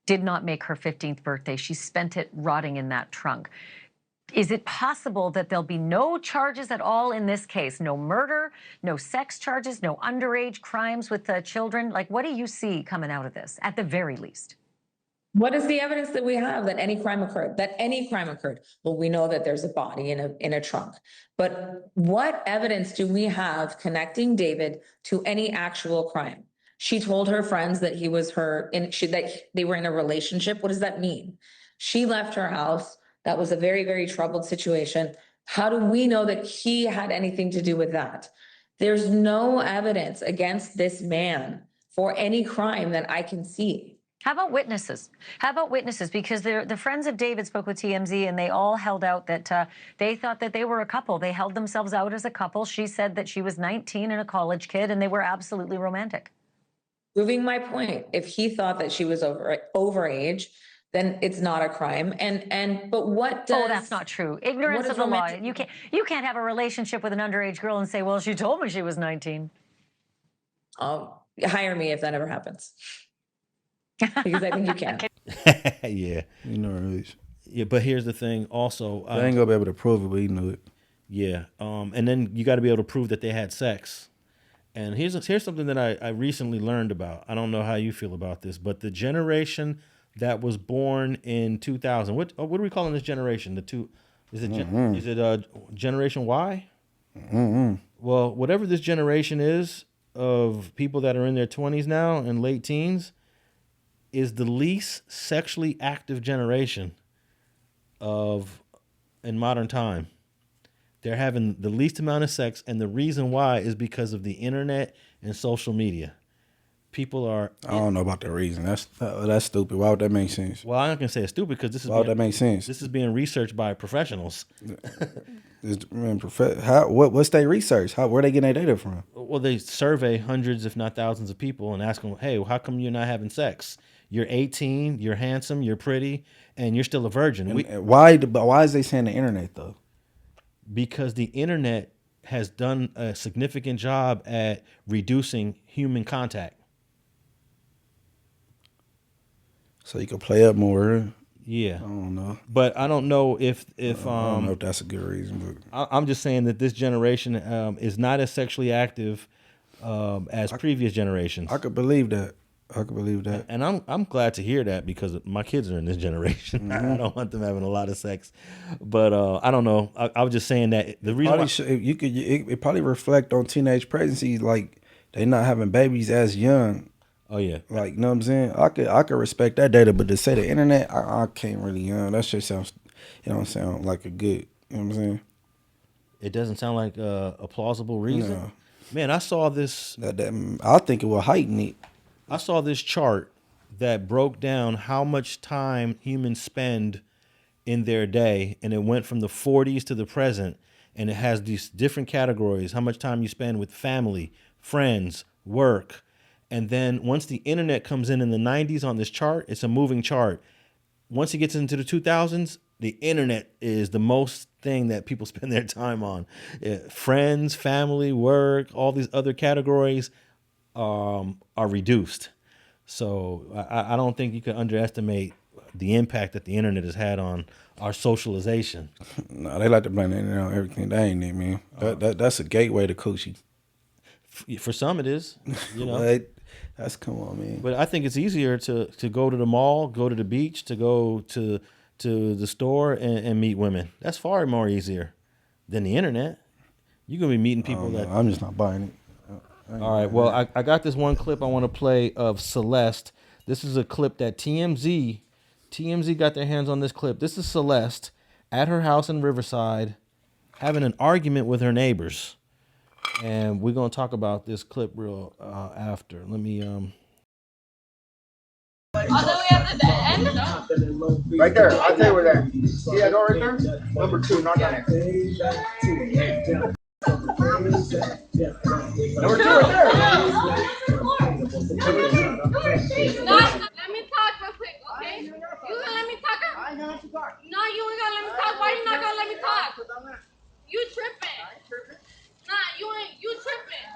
Did not make her 15th birthday. She spent it rotting in that trunk. Is it possible that there'll be no charges at all in this case? No murder, no sex charges, no underage crimes with children? Like, what do you see coming out of this, at the very least? What is the evidence that we have that any crime occurred? Well, we know that there's a body in a trunk. But what evidence do we have connecting David to any actual crime? She told her friends that he was that they were in a relationship. What does that mean? She left her house. That was a very, very troubled situation. How do we know that he had anything to do with that? There's no evidence against this man for any crime that I can see. How about witnesses? Because the friends of David spoke with TMZ, and they all held out that they thought that they were a couple. They held themselves out as a couple. She said that she was 19 and a college kid, and they were absolutely romantic. Proving my point. If he thought that she was overage, then it's not a crime. But what does... Oh, that's not true. Ignorance of the law. You can't have a relationship with an underage girl and say, well, she told me she was 19. Oh, hire me if that ever happens. Because I think you can. Yeah. You know her age. Yeah, but here's the thing also. I ain't gonna be able to prove it, but he knew it. Yeah. And then you got to be able to prove that they had sex. And here's something that I recently learned about. I don't know how you feel about this, but the generation that was born in 2000, what are we calling this generation? Is it Generation Y? Well, whatever this generation is of people that are in their 20s now and late teens is the least sexually active generation in modern time. They're having the least amount of sex, and the reason why is because of the internet and social media. People are... I don't know about the reason. That's stupid. Why would that make sense? Well, I'm not going to say it's stupid because this is... Why would that make sense? This is being researched by professionals. What's their research? Where they getting their data from? Well, they survey hundreds, if not thousands of people and ask them, hey, how come you're not having sex? You're 18, you're handsome, you're pretty, and you're still a virgin. And why is they saying the internet though? Because the internet has done a significant job at reducing human contact. So you can play up more. Yeah, I don't know, but I don't know if I don't know if that's a good reason. But I'm just saying that this generation is not as sexually active as previous generations. I could believe that. I could believe that. And I'm glad to hear that because my kids are in this generation. I don't want them having a lot of sex, but I don't know. I was just saying that the reason it probably reflect on teenage pregnancies, like they not having babies as young. Oh yeah, like you know what I'm saying. I could respect that data, but to say the internet, I can't really. That shit sounds, it don't sound like a good. You know what I'm saying? It doesn't sound like a plausible reason. No. Man, I saw this. I think it will heighten it. I saw this chart that broke down how much time humans spend in their day, and it went from the 40s to the present, and it has these different categories: how much time you spend with family, friends, work. And then once the internet comes in the 90s on this chart, it's a moving chart. Once it gets into the 2000s, the internet is the most thing that people spend their time on. Friends, family, work, all these other categories are reduced. So I don't think you can underestimate the impact that the internet has had on our socialization. No, they like to blame the internet on everything. That ain't it, man. That's a gateway to coochie. For some it is, you know. That's come on, man. But I think it's easier to go to the mall, go to the beach, to go to the store and meet women. That's far more easier than the internet. You're gonna be meeting people that I'm just not buying it. All right. Well, I got this one clip I want to play of Celeste. This is a clip that TMZ got their hands on this clip. This is Celeste at her house in Riverside having an argument with her neighbors. And we're going to talk about this clip real after. Let me Right there. I'll tell you where that. See that door right there? Number 2, knock on it. Number 2 right there. Let me talk real quick, okay? You gonna let me talk? I ain't gonna let you talk. No, you ain't gonna let me talk. Why you not gonna let me talk? You tripping. You tripping.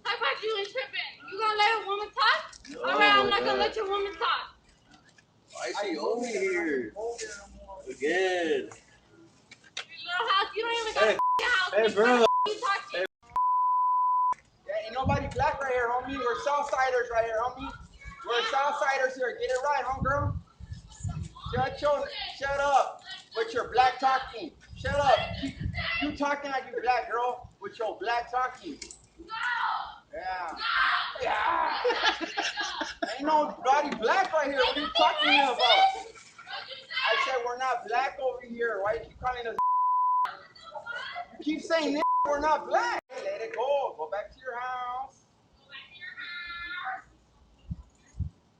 How about you ain't tripping? You gonna let a woman talk? No, all right, I'm not gonna let your woman talk. Why is she over here? Again. Your little house, you don't even got a house. Hey, bro. You talk to. Yeah, ain't nobody black right here, homie. We're Southsiders right here, homie. We're Southsiders here. Get it right, homegirl. Shut up with your black talking. Shut up. You talking like you black, girl, with your black talking. Yeah. Ain't nobody black right here. What are you talking about? I said we're not black over here. Why you keep calling us? You keep saying this. We're not black. Hey, let it go. Go back to your house.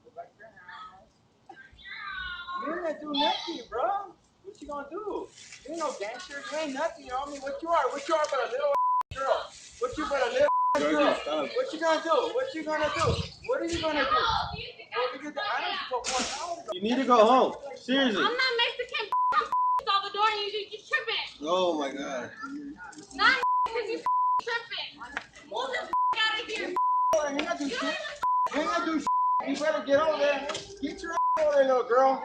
Go back to your house. You ain't gonna do nothing, bro. What you gonna do? You ain't no gangster. You ain't nothing, homie. What you are? What you are but a little girl? What you but a little girl? What you gonna do? What you gonna do? What are you gonna do? You need to go home. Seriously. I'm not Mexican. I'm Salvador and you tripping. Oh my God. Not because you tripping. Move the out of here. You ain't gonna do shit. You ain't gonna do shit. You better get over there. Get your over there, little girl.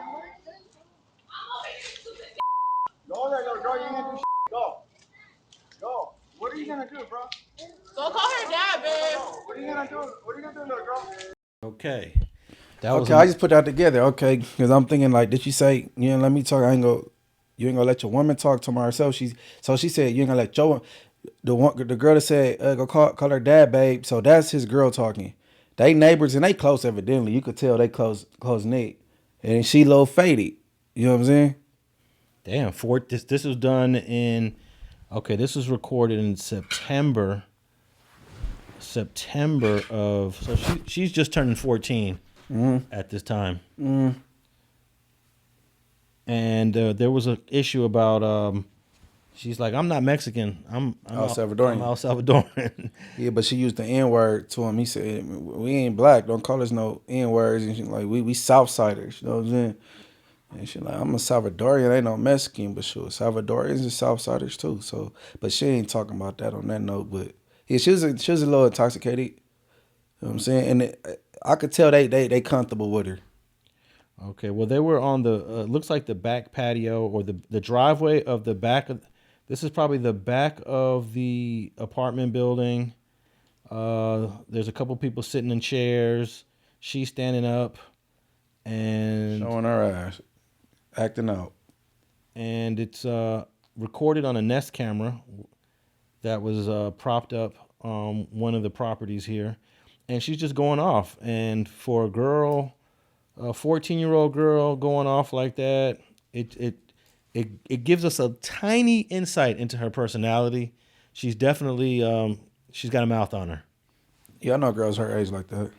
Go over there, little girl. You ain't gonna do shit. Go. Go. What are you gonna do, bro? Go call her dad, babe. What are you gonna do? What are you gonna do, little girl? Okay. I just put that together, okay, because I'm thinking like, did she say, you ain't let me talk? You ain't gonna let your woman talk to herself. She said you ain't gonna let the girl that said go call her dad, babe. So that's his girl talking. They neighbors and they close evidently. You could tell they close knit, and she a little faded. You know what I'm saying? Damn, this was done in. Okay, this was recorded in September of. So she's just turning 14 at this time. And there was an issue about She's like, I'm not Mexican. I'm El Salvadorian. I'm El Salvadorian. Yeah, but she used the N-word to him. He said, we ain't black. Don't call us no N-words. And she like, we Southsiders. You know what I'm saying? And she like, I'm a Salvadorian. I ain't no Mexican, but sure, Salvadorians and Southsiders too. So, but she ain't talking about that on that note. But yeah, she was a little intoxicated. You know what I'm saying? And I could tell they comfortable with her. Okay, well, they were on the, looks like the back patio or the driveway of the back of, this is probably the back of the apartment building. There's a couple people sitting in chairs. She's standing up and showing her ass, acting out. And it's recorded on a Nest camera that was propped up on one of the properties here. And she's just going off. And for a girl, a 14-year-old girl going off like that, it gives us a tiny insight into her personality. She's definitely, she's got a mouth on her. Yeah, I know girls her age like that.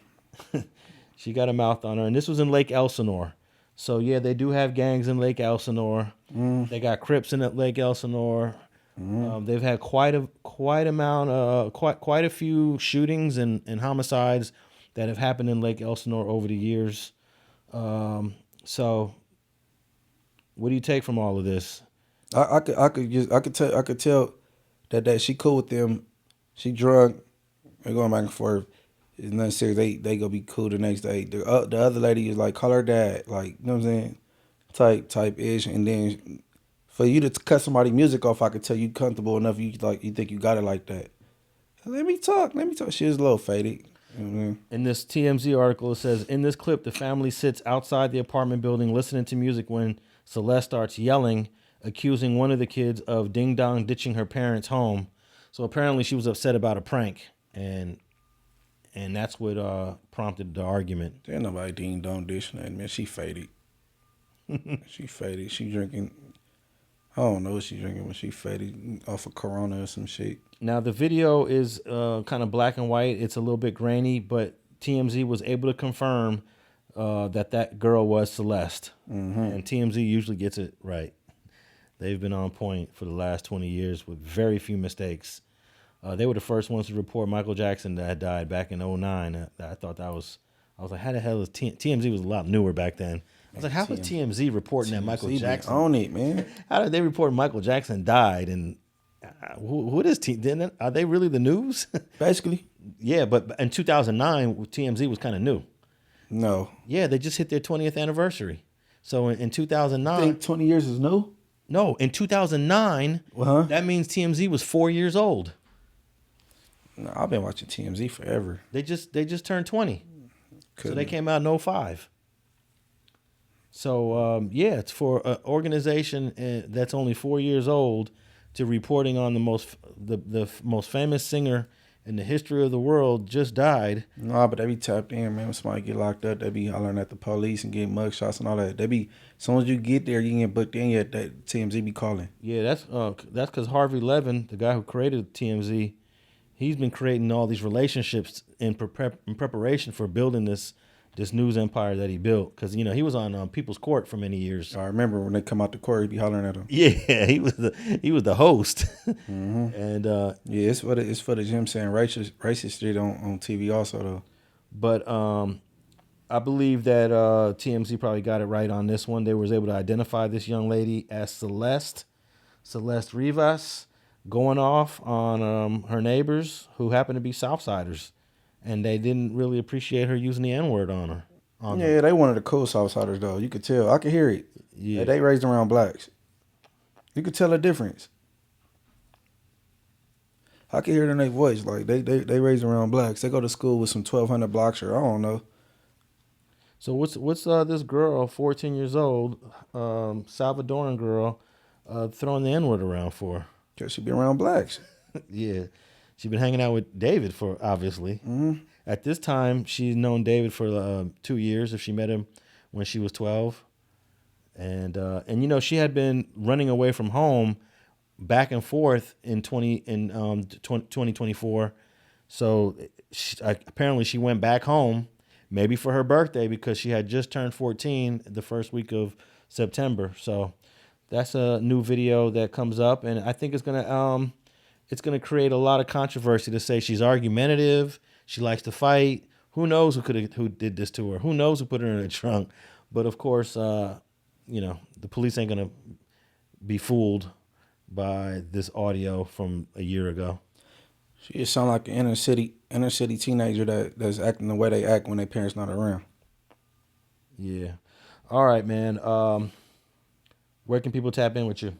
She got a mouth on her. And this was in Lake Elsinore. So, yeah, they do have gangs in Lake Elsinore. They got Crips in Lake Elsinore. They've had quite a few shootings and homicides that have happened in Lake Elsinore over the years. So, what do you take from all of this? I could tell that she cool with them. She drunk. They're going back and forth. It's nothing serious. They gonna be cool the next day. The other lady is like, call her dad, like, you know what I'm saying, type ish. And then for you to cut somebody's music off, I could tell you comfortable enough. You think you got it like that. Let me talk. She was a little faded. Mm-hmm. In this TMZ article, it says, in this clip, the family sits outside the apartment building listening to music when Celeste starts yelling, accusing one of the kids of ding-dong ditching her parents' home. So apparently she was upset about a prank, and that's what prompted the argument. There ain't nobody ding-dong ditching that, man. She faded. She faded. She drinking, I don't know what she drinking when she faded, off of Corona or some shit. Now, the video is kind of black and white. It's a little bit grainy, but TMZ was able to confirm that girl was Celeste. Mm-hmm. And TMZ usually gets it right. They've been on point for the last 20 years with very few mistakes. They were the first ones to report Michael Jackson that had died back in 2009. I thought I was like, how the hell is TMZ was a lot newer back then. I was like, how was TMZ reporting that Michael Jackson? On it, man. How did they report Michael Jackson died? And what is are they really the news? Basically. Yeah, but in 2009, TMZ was kind of new. No. Yeah, they just hit their 20th anniversary. So in 2009. You think 20 years is new? No, in 2009, that means TMZ was 4 years old. No, I've been watching TMZ forever. They just turned 20. So they came out in 2005. So, yeah, it's for an organization that's only 4 years old to reporting on the most famous singer in the history of the world just died. Nah, but they be tapped in, man. When somebody get locked up, they be hollering at the police and getting mugshots and all that. They be, as soon as you get there, you get booked in, yet that TMZ be calling. Yeah, that's because Harvey Levin, the guy who created TMZ, he's been creating all these relationships in preparation for building this news empire that he built. Because, he was on People's Court for many years. I remember when they come out the court, he'd be hollering at them. Yeah, he was the host. Mm-hmm. And yeah, it's for the Jim saying racist shit on TV also though. But I believe that TMZ probably got it right on this one. They was able to identify this young lady as Celeste Rivas, going off on her neighbors who happen to be Southsiders. And they didn't really appreciate her using the N-word on her. Yeah, they wanted the cool Southsiders, though. You could tell. I could hear it. Yeah. They raised around blacks. You could tell the difference. I could hear it in their voice. Like, they raised around blacks. They go to school with some 1,200 blocks, or I don't know. So what's this girl, 14 years old, Salvadoran girl, throwing the N-word around for? Because she be around blacks. Yeah. She's been hanging out with David for, obviously. Mm-hmm. At this time, she's known David for 2 years, if she met him when she was 12. And she had been running away from home back and forth in 2024. So apparently she went back home, maybe for her birthday, because she had just turned 14 the first week of September. So That's a new video that comes up, and I think it's gonna create a lot of controversy to say she's argumentative, she likes to fight. Who knows who did this to her? Who knows who put her in the trunk? But of course, the police ain't gonna be fooled by this audio from a year ago. She just sound like an inner city teenager that's acting the way they act when their parents not around. Yeah. All right, man. Where can people tap in with you?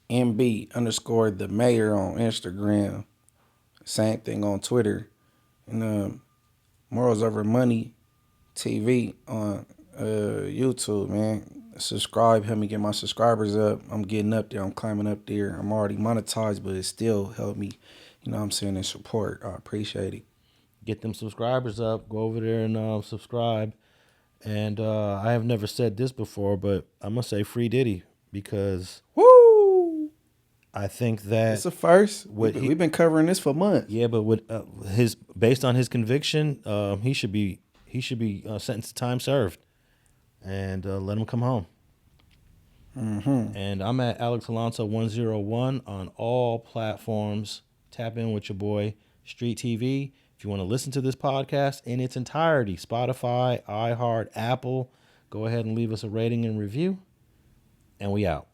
MB_ the mayor on Instagram. Same thing on Twitter. And Morals Over Money TV on YouTube, man. Subscribe, help me get my subscribers up. I'm getting up there. I'm climbing up there. I'm already monetized, but it still helped me, you know what I'm saying, and support. I appreciate it. Get them subscribers up. Go over there and subscribe. And I have never said this before, but I'm going to say free Diddy because woo! I think that it's a first. We've been covering this for months. Yeah, but with based on his conviction, he should be sentenced to time served, and let him come home. Mm-hmm. And I'm at Alex Alonso 101 on all platforms. Tap in with your boy StreetTV. If you want to listen to this podcast in its entirety, Spotify, iHeart, Apple, go ahead and leave us a rating and review. And we out.